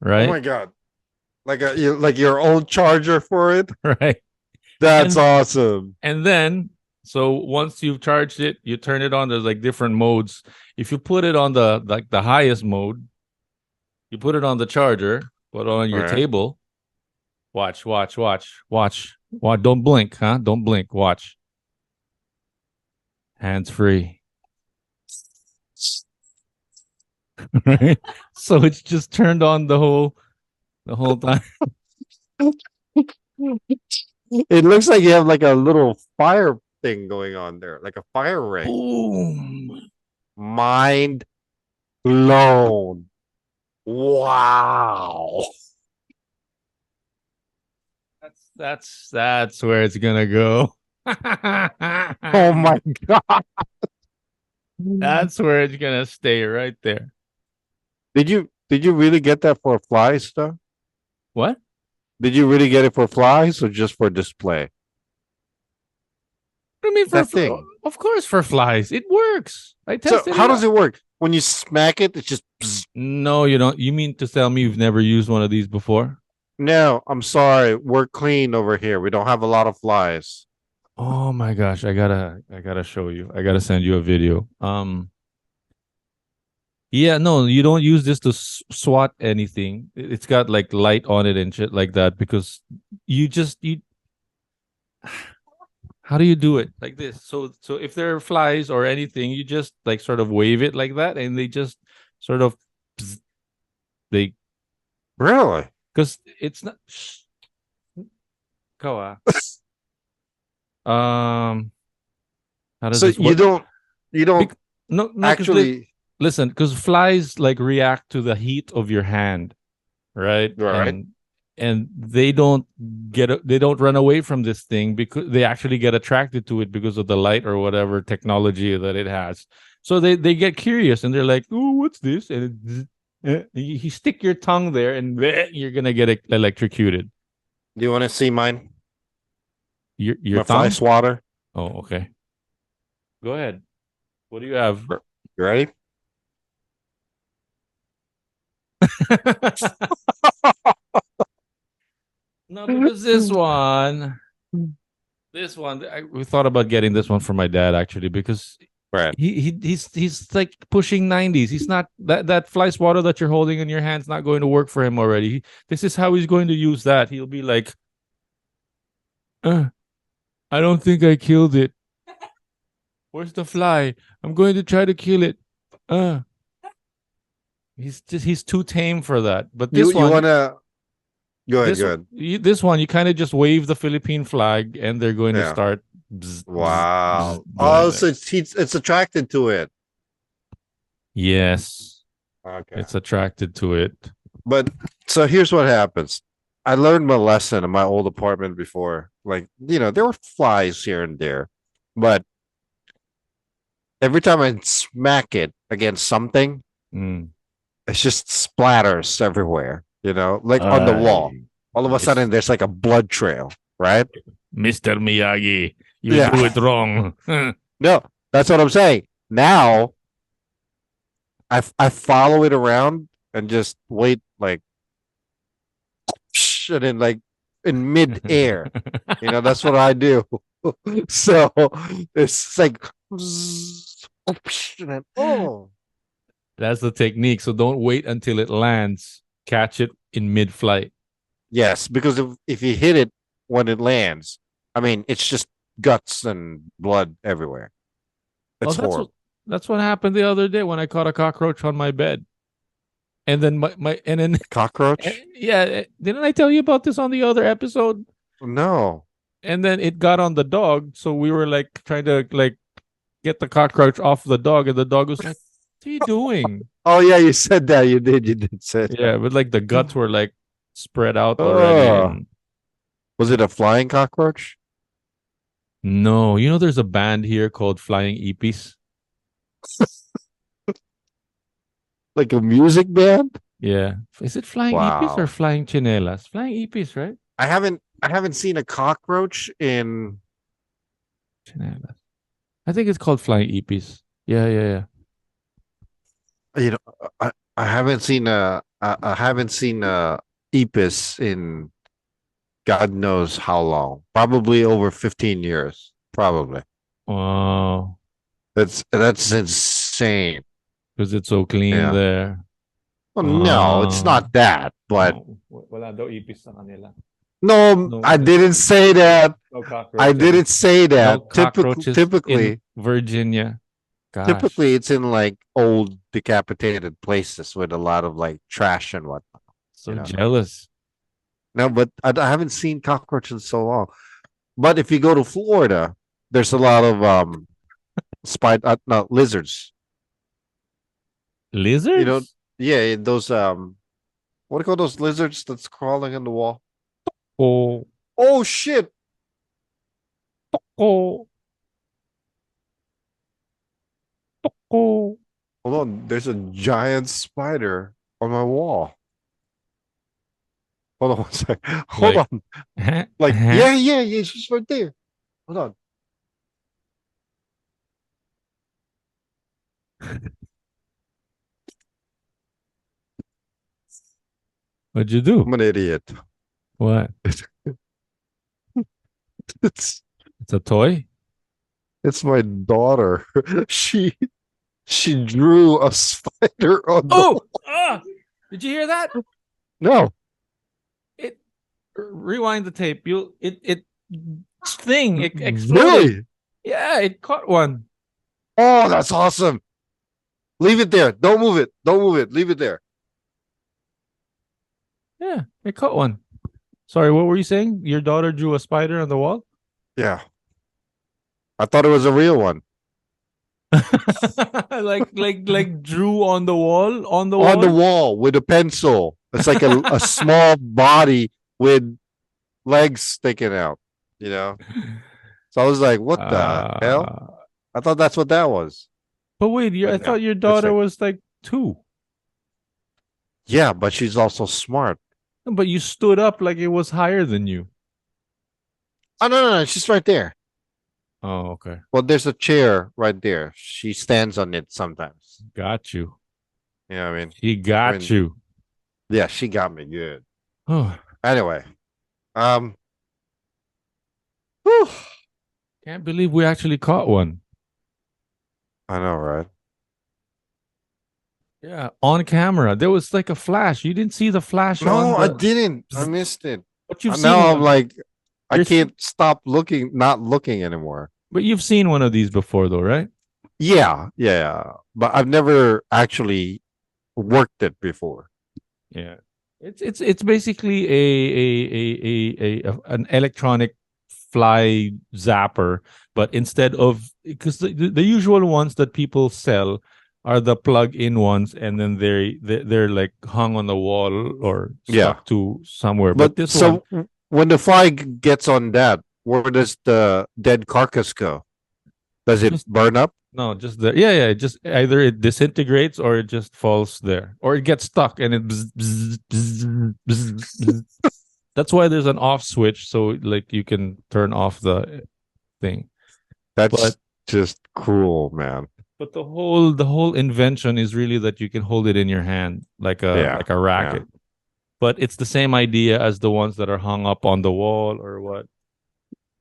right? Oh my god. Like your own charger for it? Right. That's awesome. And then, so once you've charged it, you turn it on. There's like different modes. If you put it on the highest mode, you put it on the charger, put it on your table. Watch. Don't blink, huh? Don't blink. Watch. Hands free. Right? So it's just turned on the whole time. It looks like you have like a little fire thing going on there, like a fire ring. Boom. Mind blown. Wow. That's where it's gonna go. Oh my god. That's where it's gonna stay right there. Did you really get that for flies though? What? Did you really get it for flies or just for display? I mean, That thing. Of course, for flies, it works. I tested So how does it work? When you smack it, it's just bzz. No, you don't. You mean to tell me you've never used one of these before? No, I'm sorry. We're clean over here. We don't have a lot of flies. Oh my gosh, I gotta show you. I gotta send you a video. Yeah, no, you don't use this to swat anything. It's got like light on it and shit like that because you how do you do it like this? So if there are flies or anything, you just like sort of wave it like that, and they just sort of they Really? because it's not. Koa. How does So this work? you don't No, actually listen, because flies like react to the heat of your hand, right? Right. And they don't run away from this thing because they actually get attracted to it because of the light or whatever technology that it has. So they get curious and they're like, "Oh, what's this?" And you stick your tongue there and you're gonna get electrocuted. Do you want to see mine? Your My fly tongue? swatter. Oh, okay. Go ahead. What do you have? You ready? No, because we thought about getting this one for my dad actually because Right. he's like pushing 90s. He's not that fly swatter that you're holding in your hand's not going to work for him already. This is how he's going to use that. He'll be like, I don't think I killed it. Where's the fly? I'm going to try to kill it. He's too tame for that. But this You one, wanna go ahead, go ahead. this one, you kind of just wave the Philippine flag, and they're going to Yeah. start. Bzz, bzz, Wow. bzz, Oh, doing so it. it's attracted to it. Yes, Okay. it's attracted to it. But so here's what happens. I learned my lesson in my old apartment before. Like, there were flies here and there, but every time I smack it against something, Mm. it's just splatters everywhere, like on the wall. All of a sudden, there's like a blood trail, right? Mr. Miyagi, you Yeah. do it wrong. No, that's what I'm saying. Now, I follow it around and just wait, like, and then like in midair, that's what I do. So it's like, and then, oh, That's the technique. So don't wait until it lands. Catch it in mid-flight. yes, because if you hit it when it lands, I mean, it's just guts and blood everywhere. It's horrible. That's what happened the other day when I caught a cockroach on my bed. And then Cockroach? didn't I tell you about this on the other episode? No. And then it got on the dog, so we were like trying to like get the cockroach off the dog, and the dog was like, "What are you doing?" Oh yeah, you said that. You did say that. Yeah, but like the guts were like spread out already. Oh. And... Was it a flying cockroach? No, there's a band here called Flying Epis. Like a music band? Yeah, is it Flying Epis or Wow. Flying Chinelas? Flying Epis, right? I haven't seen a cockroach in Chinelas. I think it's called Flying Epis. Yeah. I haven't seen I haven't seen Epis in God knows how long. Probably over 15 years. Probably. Wow, That's insane. because it's so clean Yeah. there. Well, no, it's not that, but Wala daw ipis sa kanila. no, No, I didn't say that. No cockroaches. I didn't say that. No cockroaches Typically, in Virginia. Gosh. typically it's in like old decapitated places with a lot of like trash and whatnot. So jealous. No, but I haven't seen cockroaches in so long. But if you go to Florida, there's a lot of lizards. Lizards? Yeah, those what do you call those lizards that's crawling on the wall? Oh, Oh shit! oh, oh. Hold on, there's a giant spider on my wall. Hold on one sec. Hold Like- on. Huh? Like, Huh? yeah, it's just right there. Hold on. What'd you do? I'm an idiot. What? It's It's a toy? it's my daughter. She drew a spider on the Oh! Did you hear that? No. Rewind the tape. It exploded. Really? Yeah, it caught one. Oh, that's awesome. Leave it there. Don't move it. Don't move it. Leave it there. Yeah, it caught one. Sorry, what were you saying? Your daughter drew a spider on the wall? Yeah. I thought it was a real one. like drew on the wall? On the On the wall? wall with a pencil. It's like a small body with legs sticking out, So I was like, what the hell? I thought that's what that was. But wait, I But thought no, your it's daughter like- was like 2. Yeah, but she's also smart. But you stood up like it was higher than you. Oh, no. She's right there. Oh, okay. Well, there's a chair right there. She stands on it sometimes. Got you. You know what I mean? He got When- you. Yeah, she got me good. Oh, Anyway, whew, can't believe we actually caught one. I know, right? Yeah, on camera. There was like a flash. You didn't see the flash No, I on the... didn't. I missed it. But you've seen Now it I'm on- like, I You're- can't stop not looking anymore. But you've seen one of these before, though, right? Yeah, yeah. But I've never actually worked it before. Yeah, it's basically an electronic fly zapper, but instead of because the usual ones that people sell are the plug-in ones, and then they're like hung on the wall or Yeah. stuck to somewhere. But But this one, so when the fly gets on that, where does the dead carcass go? Does it just burn up? no, just the yeah, it just either it disintegrates or it just falls there, or it gets stuck and it. Bzz, bzz, bzz, bzz, bzz. That's why there's an off switch, so like you can turn off the thing. That's But just cruel, man. but the whole invention is really that you can hold it in your hand like Yeah, a racket. But it's the same idea as the ones that are hung up on the wall or what.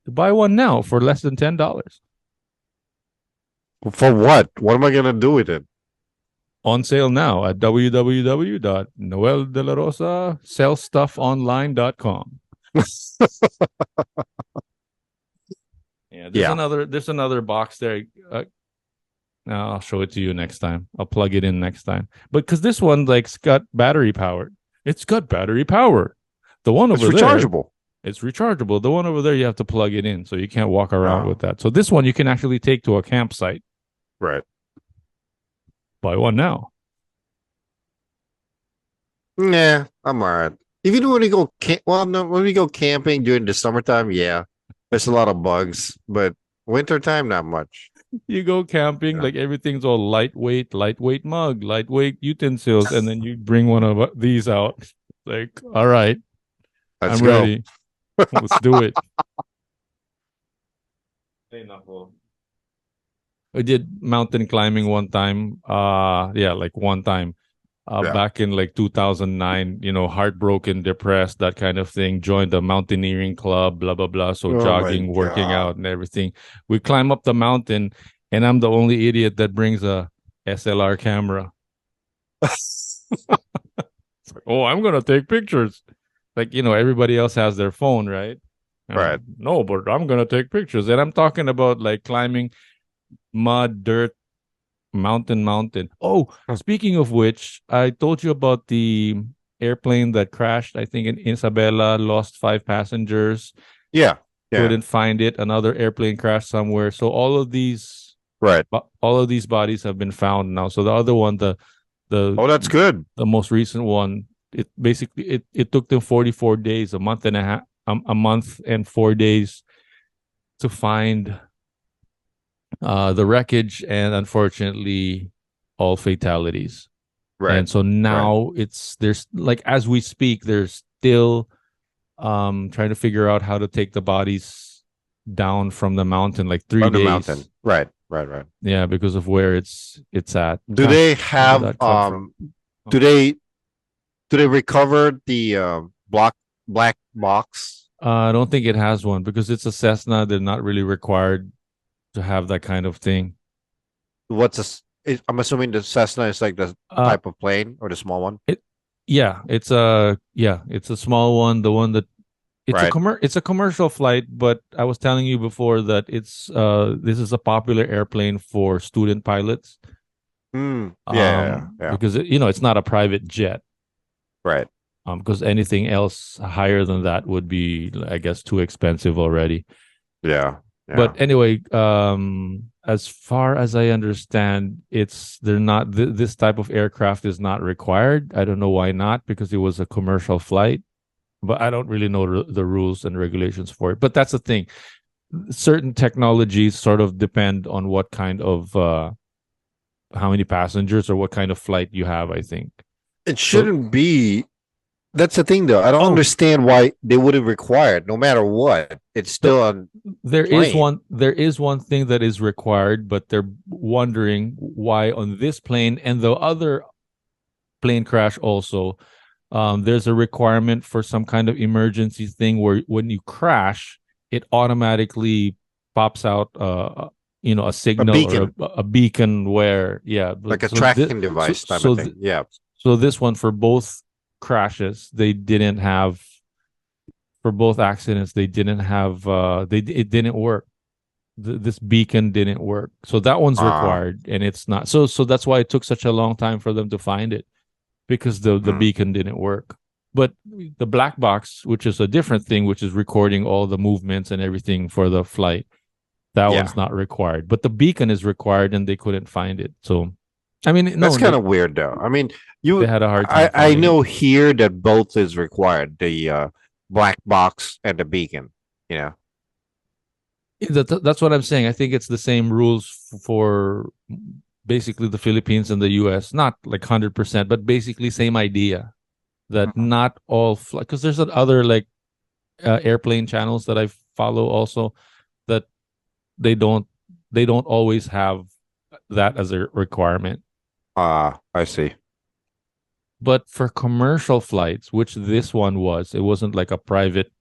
Buy one now for less than $10. For what? What am I gonna do with it? On sale now at www.noeldelarosa.sellstuffonline.com. Yeah, there's another box there. I'll show it to you next time. I'll plug it in next time. But because this one like's got battery powered. It's got battery power. The one It's over rechargeable. there, it's rechargeable. The one over there, you have to plug it in, so you can't walk around Oh. with that. So this one you can actually take to a campsite. Right. Buy one now. Nah, I'm all right. Even when we go no, when we go camping during the summertime, yeah, there's a lot of bugs, but wintertime, not much. You go camping, Yeah. like everything's all lightweight mug, lightweight utensils, and then you bring one of these out. Like, all right, Let's I'm go. ready. Let's do it. I did mountain climbing one time. Like one time. Yeah. Back in like 2009, heartbroken, depressed, that kind of thing. Joined the mountaineering club, blah blah blah. So Oh my jogging, working God. out, and everything. We climb up the mountain, and I'm the only idiot that brings a SLR camera. It's like, oh, I'm gonna take pictures. Like everybody else has their phone, right? Right. No, but I'm gonna take pictures, and I'm talking about like climbing mud, dirt, mountain. Oh, speaking of which, I told you about the airplane that crashed. I think in Isabela, lost 5 passengers. Yeah. Couldn't find it. Another airplane crashed somewhere. So all of these Right. bodies have been found now. So the other one, the Oh, that's good. the most recent one, it basically it took them 44 days, a month and a half, a month and 4 days to find the wreckage, and unfortunately all fatalities. Right. And so now there's like as we speak, there's still trying to figure out how to take the bodies down from the mountain, like 3 On the days. mountain. Right. Yeah, because of where it's at. Do Gosh, they where did have that come from? do they recover the black box? I don't think it has one because it's a Cessna. They're not really required to have that kind of thing. I'm assuming the Cessna is like the type of plane or the small one. It's a small one. The one that it's a commercial flight, but I was telling you before that this is a popular airplane for student pilots. Yeah. Because it's not a private jet. Right. Because anything else higher than that would be, I guess, too expensive already. Yeah. But anyway, as far as I understand, they're not this type of aircraft is not required. I don't know why not, because it was a commercial flight, but I don't really know the rules and regulations for it. But that's the thing. Certain technologies sort of depend on what kind of how many passengers or what kind of flight you have, I think. It shouldn't be. That's the thing, though. I don't understand why they wouldn't require it. No matter what, it's still on. There is one thing that is required, but they're wondering why on this plane and the other plane crash also. There's a requirement for some kind of emergency thing where when you crash, it automatically pops out a signal or a beacon where like a tracking device type of thing. Yeah. So this one, for both crashes, they didn't have. For both accidents, they didn't have. It didn't work. this beacon didn't work. So that one's required, and it's not. So that's why it took such a long time for them to find it, because the beacon didn't work. But the black box, which is a different thing, which is recording all the movements and everything for the flight, that one's not required. But the beacon is required, and they couldn't find it. So, I mean, that's kind of weird, though. I mean, they had a hard time. I know here that both is required, the black box and the beacon. You know, that's what I'm saying. I think it's the same rules for basically the Philippines and the US, not like 100%, but basically same idea, that not all because there's other like airplane channels that I follow also, that they don't always have that as a requirement. I see. But for commercial flights, which this one was, it wasn't like a private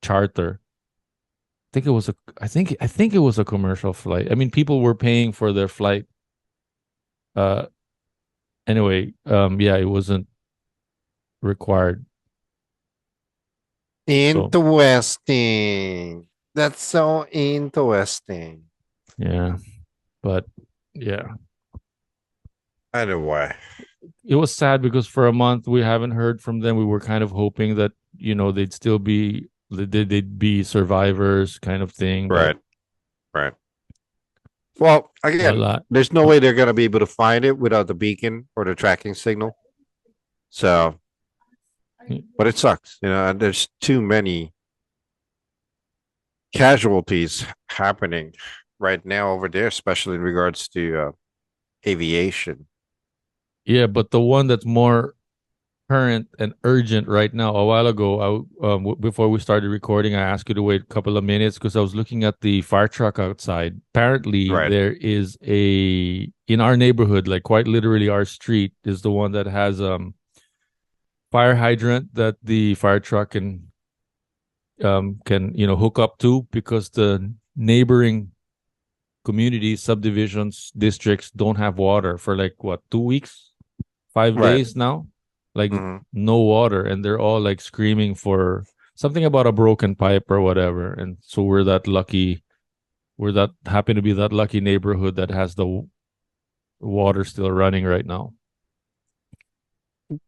charter. I think it was a commercial flight. I mean, people were paying for their flight. Anyway, yeah, it wasn't required. Interesting. That's so interesting. Yeah, but yeah. Anyway, it was sad because for a month we haven't heard from them. We were kind of hoping that they'd still be they'd be survivors, kind of thing. Right. Well, again, there's no way they're gonna be able to find it without the beacon or the tracking signal. So, but it sucks, and there's too many casualties happening right now over there, especially in regards to aviation. Yeah, but the one that's more current and urgent right now, a while ago, before we started recording, I asked you to wait a couple of minutes because I was looking at the fire truck outside. Apparently, there is in our neighborhood, like quite literally our street, is the one that has fire hydrant that the fire truck can hook up to, because the neighboring communities, subdivisions, districts don't have water for like 2 weeks, 5 days now, like no water, and they're all like screaming for something about a broken pipe or whatever. And so we're happen to be that lucky neighborhood that has the water still running right now.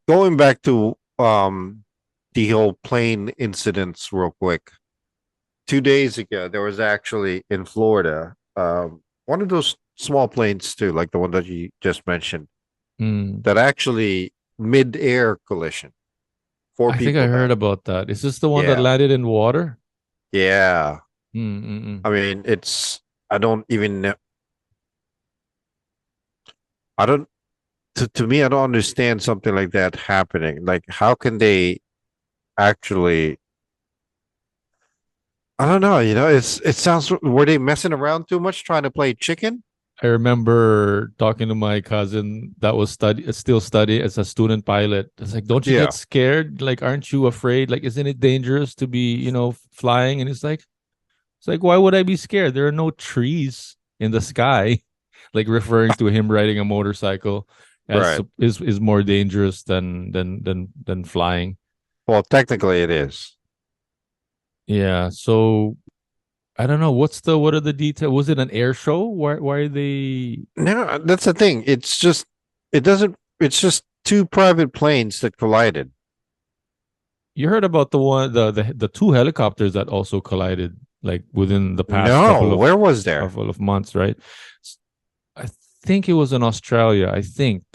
Going back to the whole plane incidents real quick. 2 days ago, there was actually in Florida, one of those small planes too, like the one that you just mentioned, that actually mid-air collision. I think I heard about that. Is this the one that landed in water? Yeah. I Mm-mm. mean, I don't even know. To me, I don't understand something like that happening. Like, how can they actually, I don't know, it sounds, were they messing around too much trying to play chicken? I remember talking to my cousin that was still studying as a student pilot. It's like, don't you get scared? Like, aren't you afraid? Like, isn't it dangerous to be, flying? And it's like, why would I be scared? There are no trees in the sky. Like, referring to him riding a motorcycle is more dangerous than flying. Well, technically it is. Yeah. So I don't know. What are the details? Was it an air show? Why are they? No, that's the thing. It's just two private planes that collided. You heard about the two helicopters that also collided, like within the past couple of months, right? I think it was in Australia.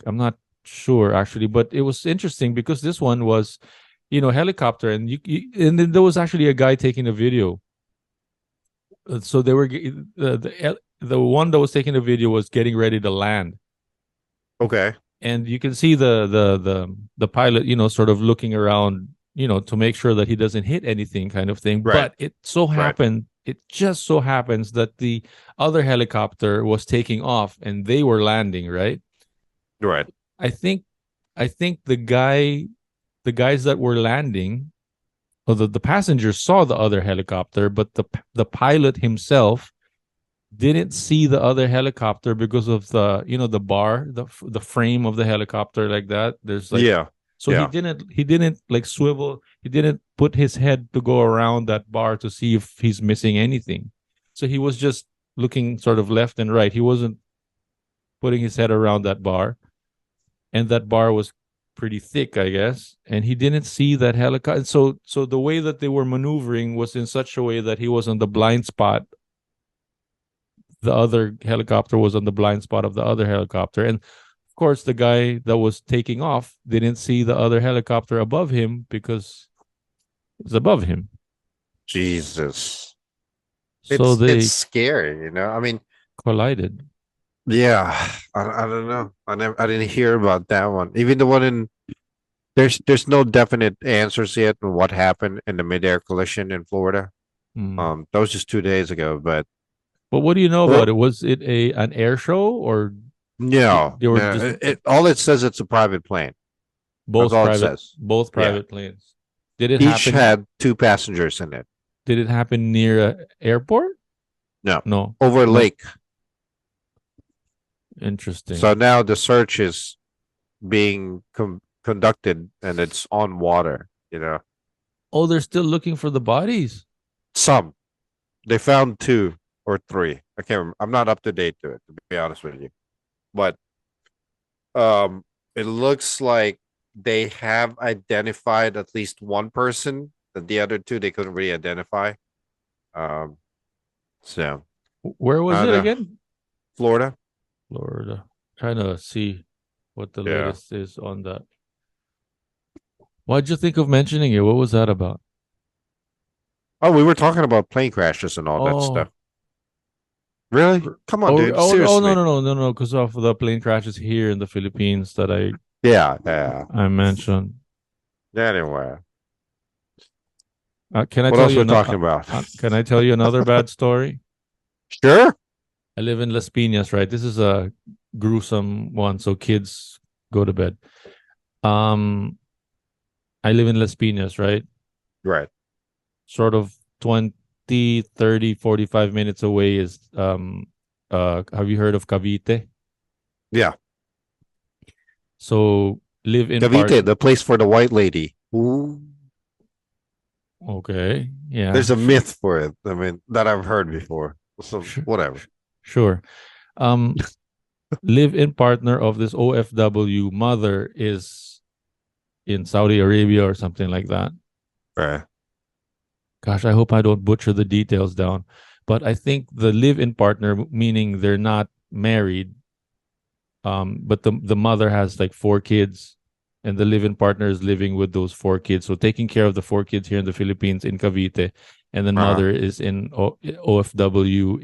I'm not sure actually, but it was interesting because this one was, helicopter, and and then there was actually a guy taking a video. So they were the one that was taking the video was getting ready to land. Okay. And you can see the pilot, sort of looking around, to make sure that he doesn't hit anything, kind of thing. Right. But it just so happens that the other helicopter was taking off and they were landing, right? Right. I think the guys that were landing, or the passengers saw the other helicopter, but the pilot himself didn't see the other helicopter because of the bar, the frame of the helicopter, like that. There's like, he didn't like swivel. He didn't put his head to go around that bar to see if he's missing anything. So he was just looking sort of left and right. He wasn't putting his head around that bar. And that bar was pretty thick, I guess. And he didn't see that helicopter. So the way that they were maneuvering was in such a way that he was on the blind spot. The other helicopter was on the blind spot of the other helicopter. And of course, the guy that was taking off didn't see the other helicopter above him because it's above him. Jesus. So It's scary, you know. I mean, collided. yeah, I don't know. I didn't hear about that one. Even the one in there's no definite answers yet on what happened in the midair collision in Florida. That was just 2 days ago. But what do you know about it? Was it an air show or no? they were just all it says it's a private plane. both That's all private it says. both private planes? Did it Each happen? had 2 passengers in it. Did it happen near an airport? No. Over a lake. Interesting. So now the search is being conducted, and it's on water. You know. Oh, they're still looking for the bodies. Some. They found 2 or 3. I can't remember. I'm not up to date to it, to be honest with you. But it looks like they have identified at least one person, and the other 2 they couldn't really identify. So Where was it again? Florida. Trying to see what the latest is on that. Why'd you think of mentioning it? What was that about? Oh, we were talking about plane crashes and all that stuff. Really? Come on, dude. Seriously. No. Because of the plane crashes here in the Philippines that I mentioned. Anyway. Can I what tell else you we're talking about? Can I tell you another bad story? Sure. I live in Las Piñas, right? This is a gruesome one, so kids go to bed. I live in Las Piñas, right? Right. Sort of 20, 30, 45 minutes away is have you heard of Cavite? Yeah. So live in Cavite, the place for the white lady. Ooh. Okay. Yeah. There's a myth for it. I mean, that I've heard before. So whatever. Sure. Live-in partner of this OFW mother is in Saudi Arabia or something like that. Right. Gosh, I hope I don't butcher the details down. But I think the live-in partner, meaning they're not married, but the mother has like 4 kids, and the live-in partner is living with those 4 kids. So taking care of the 4 kids here in the Philippines in Cavite, and then mother is in OFW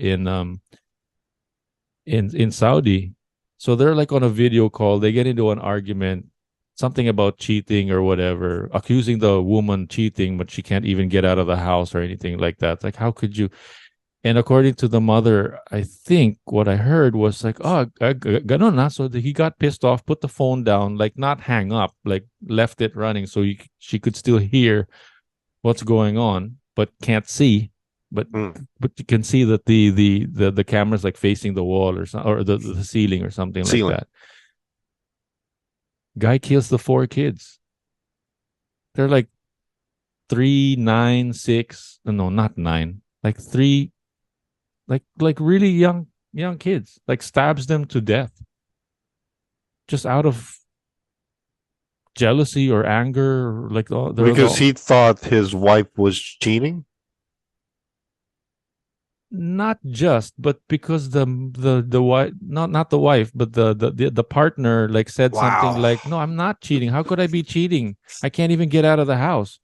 in Saudi. So they're like on a video call. They get into an argument, something about cheating or whatever, accusing the woman cheating, but she can't even get out of the house or anything like that. Like, how could you? And according to the mother, I think what I heard was like, oh, ganon na. So he got pissed off, put the phone down, like not hang up, like left it running so she could still hear what's going on, but can't see. But you can see that the camera's like facing the wall or the ceiling or something like that. Guy kills the 4 kids. They're like 3, 9, 6. No, not 9. Like 3. Like really young kids. Like stabs them to death. Just out of jealousy or anger, like because he thought his wife was cheating. Not just, but because the wife, not the wife, but the partner like said something like, "No, I'm not cheating. How could I be cheating? I can't even get out of the house."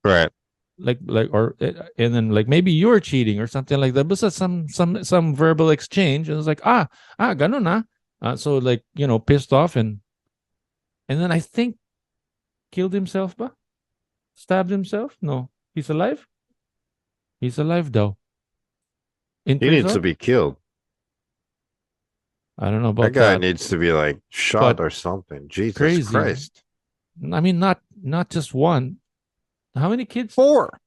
Right. And then like maybe you're cheating or something like that. But some verbal exchange, and it's like ganun na. So like pissed off and then I think killed himself, ba? Stabbed himself? No, he's alive. He's alive though. He needs to be killed. I don't know about that guy needs to be like shot or something. Jesus crazy. Christ. I mean, not just one. How many kids? 4.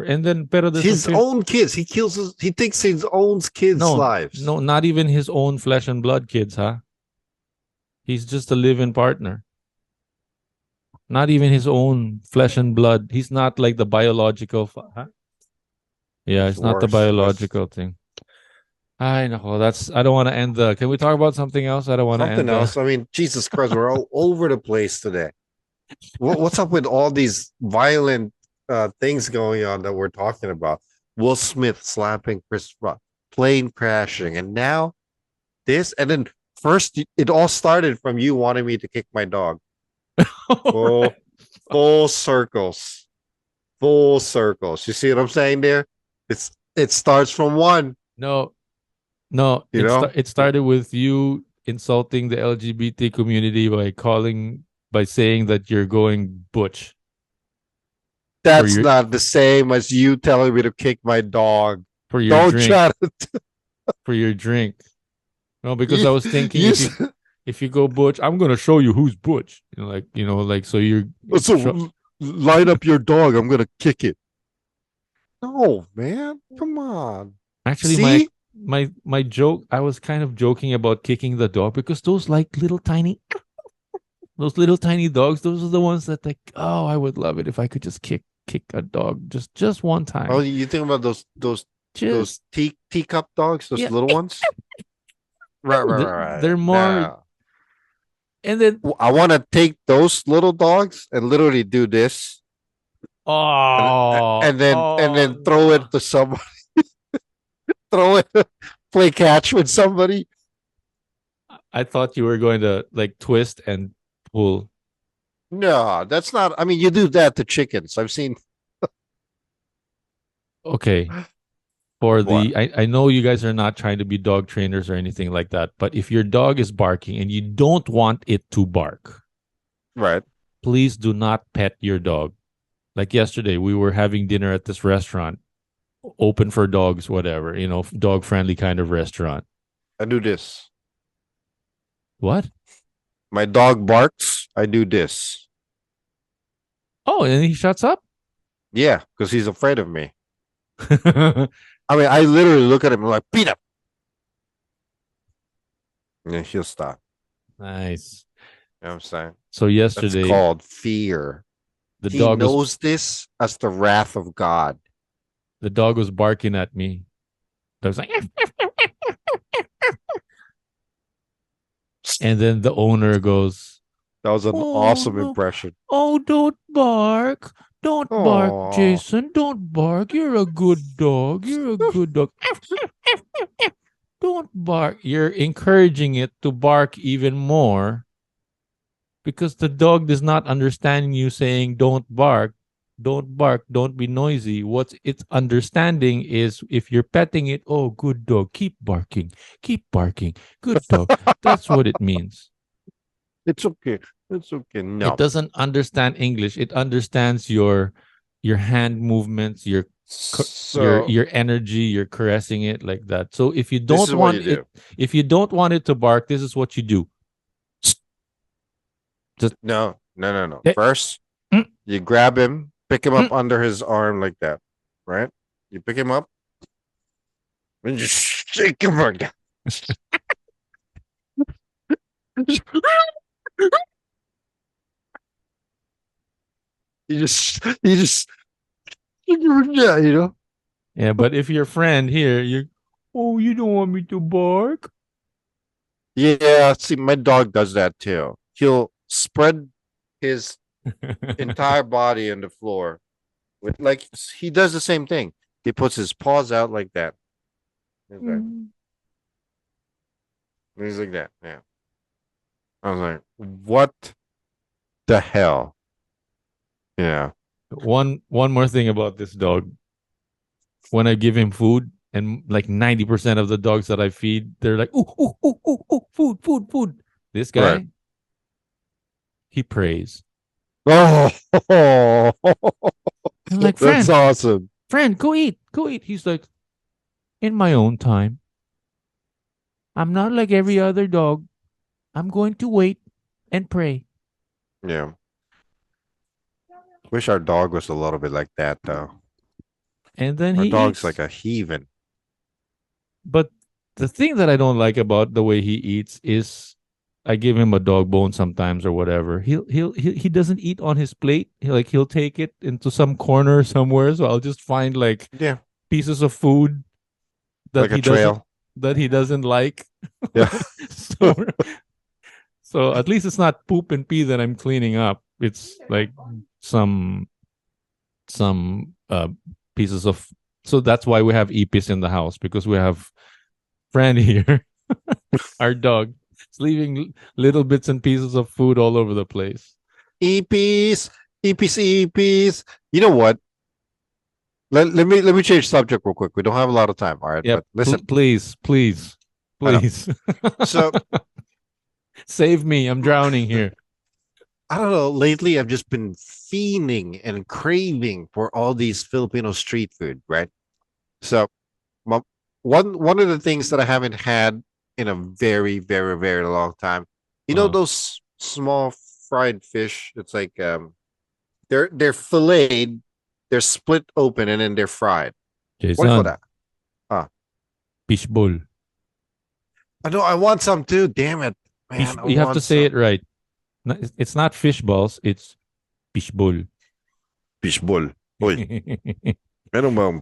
And then his own kids. He kills he takes his own kids' lives. No, not even his own flesh and blood kids, huh? He's just a live-in partner. Not even his own flesh and blood. He's not like the biological, huh? Yeah, It's it's not the worse. biological thing. I know I don't want to end the. Can we talk about something else? I don't want to Something end else. the. I mean, Jesus Christ, we're all over the place today. What's up with all these violent things going on that we're talking about? Will Smith slapping Chris Rock, plane crashing, and now this. And then first, it all started from you wanting me to kick my dog. Full, full circles, full circles. You see what I'm saying there? It starts from one. No, no. You know, It started with you insulting the LGBT community by saying that you're going butch for that's your not the same as you telling me to kick my dog. for your Don't drink try to. for your drink. No, because You, I was thinking you, if you go butch, I'm gonna show you who's butch. Like so you're so line up your dog. I'm gonna kick it. No, man, come on. actually See, my joke. I was kind of joking about kicking the dog because those little tiny dogs. Those are the ones that like. Oh, I would love it if I could just kick a dog just one time. oh, you think about those Just teacup dogs, those yeah. little ones? Right, right. They're more. Nah. And then I want to take those little dogs and literally do this, oh, and then throw no. it to somebody. Throw it, play catch with somebody. I thought you were going to like twist and pull. No, that's not. I mean, you do that to chickens. I've seen. Okay. For What? I know you guys are not trying to be dog trainers or anything like that, but if your dog is barking and you don't want it to bark, Right. please do not pet your dog. Like yesterday, we were having dinner at this restaurant, open for dogs, whatever, dog friendly kind of restaurant. I do this. What? My dog barks. I do this. Oh, and he shuts up? Yeah, because he's afraid of me. I mean, I literally look at him like, beat him. And he'll stop. Nice. You know what I'm saying? So yesterday, That's called fear. the He dog knows this as the wrath of God. the dog was barking at me. I was like, and then the owner goes, That was an "Oh, awesome no. impression. Oh, don't bark. Don't bark, Aw. Jason. Don't bark. You're a good dog. You're a good dog. Don't bark. You're encouraging it to bark even more because the dog does not understand you saying don't bark. Don't bark. Don't be noisy. What's its understanding is if you're petting it, oh, good dog. Keep barking. Keep barking. Good dog. That's what it means. It's okay. It's okay. No. It doesn't understand English. It understands your hand movements, your So your energy. You're caressing it like that. So if you this don't is what want you do. if you don't want it to bark, this is what you do. No. Eh. First, Mm. you grab him, pick him up under his arm like that, right? You pick him up, and just shake him like that. you just, yeah, Yeah, but if your friend here, you don't want me to bark. Yeah, see, my dog does that too. He'll spread his entire body on the floor with like he does the same thing. He puts his paws out like that. He's like that. Yeah. I was like, what the hell? Yeah. One more thing about this dog. When I give him food, and like 90% of the dogs that I feed, they're like, ooh, ooh, ooh, ooh, ooh, food. This guy, Right. he prays. Oh, I'm like, that's awesome. friend, go eat. He's like, in my own time. I'm not like every other dog. I'm going to wait and pray. Yeah. Wish our dog was a little bit like that though. And then Our he dog's eats. like a heathen. But the thing that I don't like about the way he eats is I give him a dog bone sometimes or whatever. He doesn't eat on his plate. He'll take it into some corner somewhere. So I'll just find like Yeah. pieces of food that Like a he doesn't trail. that he doesn't like. Yeah. so, so at least it's not poop and pee that I'm cleaning up. It's like some pieces of. So that's why we have Epis in the house, because we have friend here, our dog, is leaving little bits and pieces of food all over the place. EPs, EPs. You know what? Let me change subject real quick. We don't have a lot of time. All right. Yeah, But listen. please. I know. So Save me. I'm drowning here. I don't know. Lately, I've just been fiending and craving for all these Filipino street food, right? So, one of the things that I haven't had in a very, very, very long time, you know, those small fried fish. It's like they're filleted, they're split open, and then they're fried. What do you call Jason, that? fishball. I know. I want some too. Damn it, man! You have to say it right. It's not fish balls. It's fishball. Fishball. Oy. Meron bang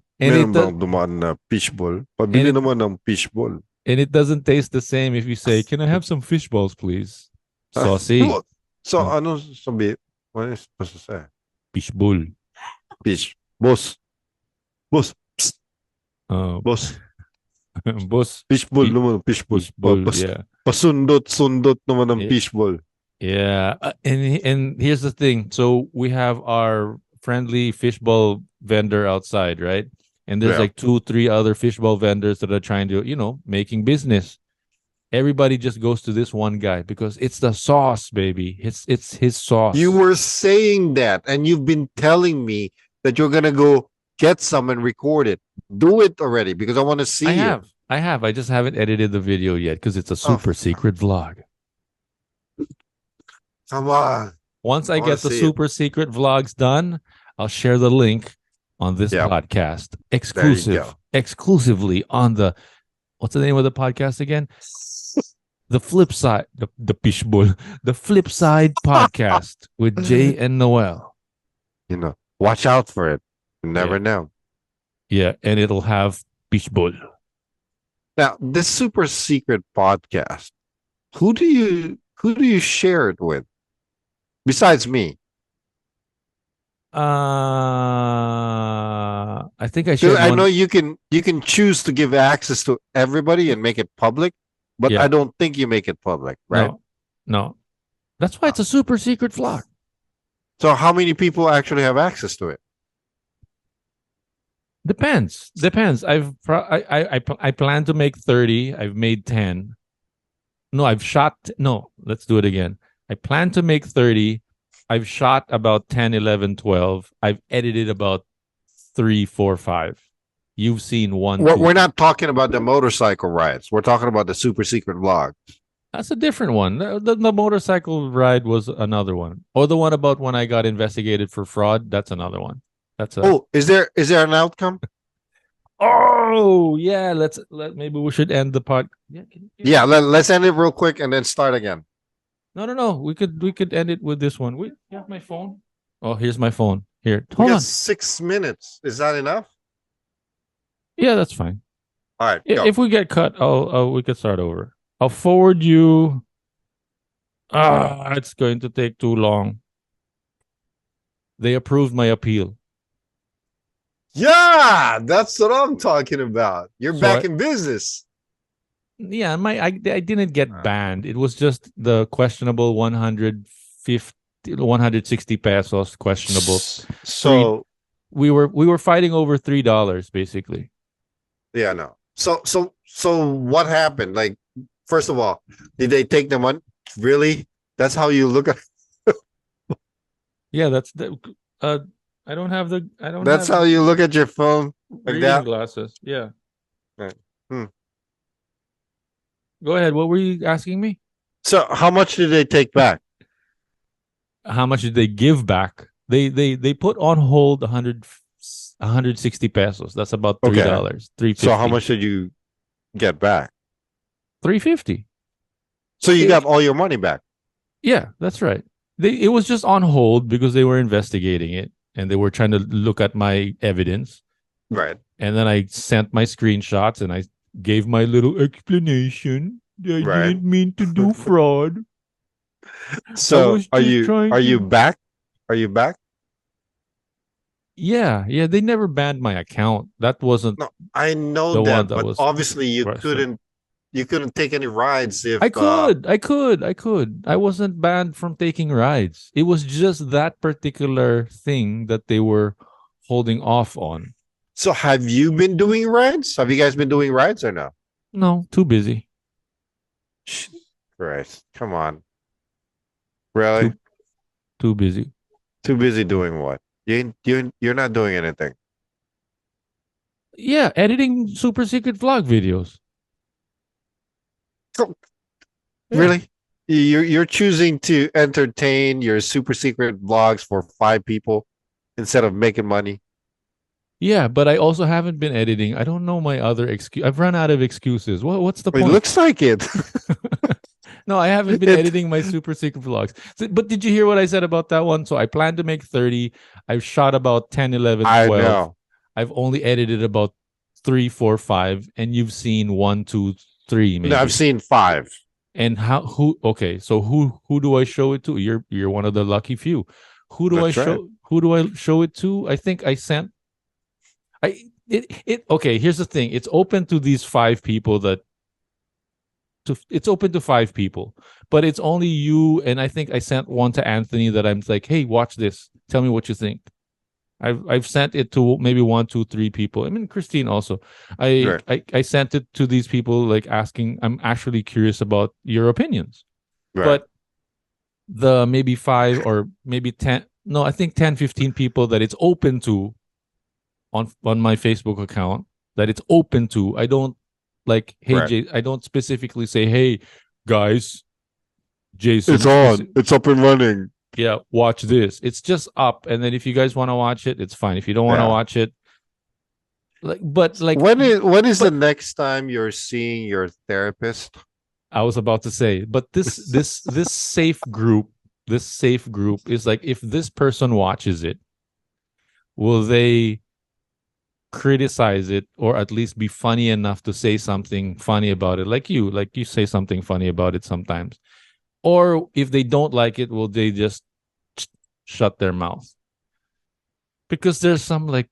dumaan na fishball? Pabili naman ng fishball. And it doesn't taste the same if you say, "Can I have some fish balls, please?" Saucy. So, ano sabi? What is supposed to say? Fishball. Fish. Boss. Boss. Psst. Boss. Boss. Fishball naman. Fishball. Yeah. Pasundot naman ng fishball. Yeah. And here's the thing. So we have our friendly fishball vendor outside, right? And there's like 2-3 other fishball vendors that are trying to, making business. Everybody just goes to this one guy because it's the sauce, baby. It's his sauce. You were saying that, and you've been telling me that you're gonna go get some and record it. Do it already, because I want to see it. I have. I just haven't edited the video yet because it's a super secret vlog. Come on. Once I get the super secret vlogs done, I'll share the link on this podcast exclusively on the, what's the name of the podcast again? The FlipSide, the fishbowl, the FlipSide podcast with Jay and Noel. Watch out for it. You never know. Yeah, and it'll have fishbowl. Now, this super secret podcast, who do you share it with? Besides me. I think I should. I know you can choose to give access to everybody and make it public, but I don't think you make it public, right? No. That's why it's a super secret vlog. So how many people actually have access to it? Depends. I plan to make 30. I've made 10. No, let's do it again. I plan to make 30. I've shot about 10, 11, 12. I've edited about 3, 4, 5. You've seen one. We're not talking about the motorcycle rides. We're talking about the super secret vlog. That's a different one. The motorcycle ride was another one. Or the one about when I got investigated for fraud. That's another one. Is there an outcome? Oh yeah. Maybe we should end the part. Yeah. Let's end it real quick and then start again. No. We could end it with this one. You have my phone? Oh, here's my phone. Here. We Hold on. 6 minutes. Is that enough? Yeah, that's fine. All right. If we get cut, we could start over. I'll forward you. It's going to take too long. They approved my appeal. Yeah, that's what I'm talking about. You're back in business. Yeah, I didn't get banned. It was just the questionable 160 pesos questionable. So we were fighting over $3 basically. Yeah, no. So what happened? Like, first of all, did they take the money? Really? That's how you look at Yeah, that's the I don't have the That's how you look at your phone, like that. Glasses. Yeah. Right. Go ahead. What were you asking me? So how much did they take back? How much did they give back? They put on hold 160 pesos. That's about $3. $3.50. So how much did you get back? $3.50. So you got all your money back. Yeah, that's right. It was just on hold because they were investigating it and they were trying to look at my evidence. Right. And then I sent my screenshots and I gave my little explanation. I Right. didn't mean to do fraud. So was just trying are you to- back? Are you back? Yeah. They never banned my account. That wasn't No, I know the one that, that but was obviously frustrating. you couldn't take any rides if I could. I wasn't banned from taking rides. It was just that particular thing that they were holding off on. So have you been doing rides? Have you guys been doing rides or no? No, too busy. Christ, come on. Really? Too busy. Too busy doing what? You're not doing anything. Yeah, editing super secret vlog videos. So, Yeah. Really? You're choosing to entertain your super secret vlogs for 5 people instead of making money. Yeah, but I also haven't been editing. I don't know my other excuse. I've run out of excuses. What's the It point? looks like it. No, I haven't been It- editing my super secret vlogs. But did you hear what I said about that one? So I plan to make 30. I've shot about 10, 11, 12. I know. I've only edited about 3, 4, 5, and you've seen 1, 2, 3, maybe. No, I've seen 5. And okay, so who do I show it to? You're one of the lucky few. Who do That's I right. show who do I show it to? I think I sent okay, here's the thing. It's open to these 5 people it's open to 5 people, but it's only you, and I think I sent one to Anthony that I'm like, hey, watch this. Tell me what you think. I've sent it to maybe 1, 2, 3 people. I mean, Christine also. Right. I sent it to these people, like asking. I'm actually curious about your opinions. Right. But the maybe 5 or maybe 10, no, I think 10, 15 people that it's open to on my Facebook account, that it's open to. I don't like, hey, Right. I don't specifically say, hey, guys, Jason. It's on. It's up and running. Yeah, watch this. It's just up, and then if you guys want to watch it, it's fine. If you don't want to Yeah. watch it, like When is the next time you're seeing your therapist? I was about to say, but this safe group is like, if this person watches it, will they criticize it or at least be funny enough to say something funny about it? Like you say something funny about it sometimes. Or if they don't like it, will they just shut their mouth? Because there's some like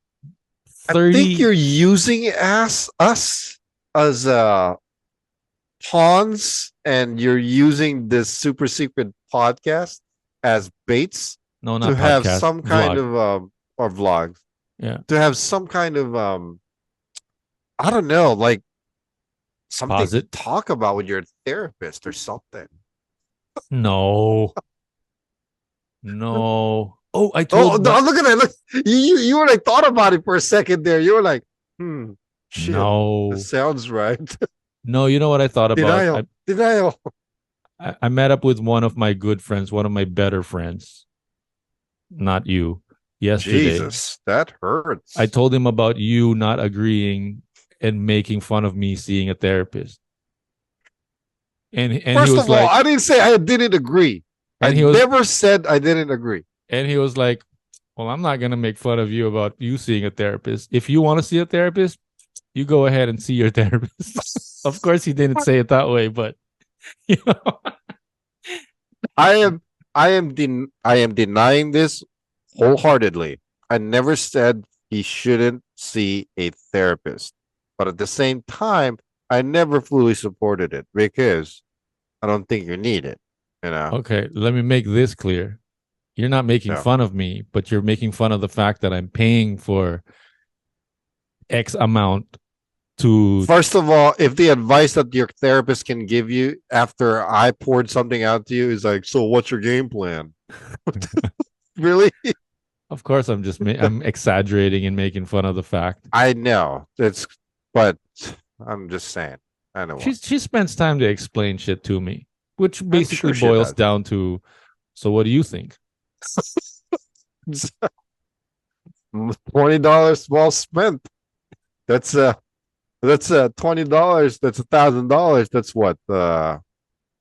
30. I think you're using us as pawns, and you're using this super secret podcast as baits No, to not have podcast, some kind vlog. of or vlogs. Yeah. To have some kind of I don't know, like something Pause to it. talk about with your therapist or something. No. No. Oh, I Oh, told no, look at that. Look, you were like thought about it for a second there. You were like, shit. no. This sounds right. No, you know what I thought about? Denial. I met up with one of my good friends, one of my better friends, not you, yesterday. Jesus, that hurts. I told him about you not agreeing and making fun of me seeing a therapist. And First he was of all, like, I didn't say I didn't agree. And I he was- never said I didn't agree. and he was like, well, I'm not going to make fun of you about you seeing a therapist. If you want to see a therapist, you go ahead and see your therapist. Of course, he didn't say it that way, but you know. I am denying this wholeheartedly. I never said he shouldn't see a therapist, but at the same time, I never fully supported it because I don't think you need it. You know. Okay, let me make this clear. You're not making No. fun of me, but you're making fun of the fact that I'm paying for X amount to. First of all, if the advice that your therapist can give you after I poured something out to you is like, so what's your game plan? Really? Of course, I'm exaggerating and making fun of the fact. I know but I'm just saying. I know. She spends time to explain shit to me, which basically sure she boils does. down to, so what do you think? $20 well spent. That's $20. That's $1,000. That's what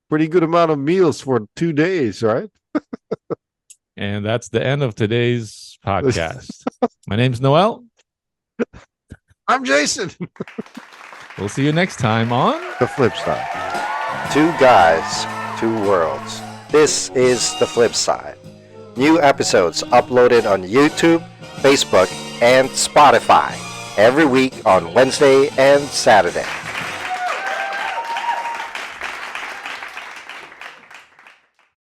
pretty good amount of meals for 2 days, right? And that's the end of today's podcast. My name's Noel. I'm Jason. We'll see you next time on The Flip Side. Two guys, two worlds. This is the flip side. New episodes uploaded on YouTube, Facebook, and Spotify every week on Wednesday and Saturday.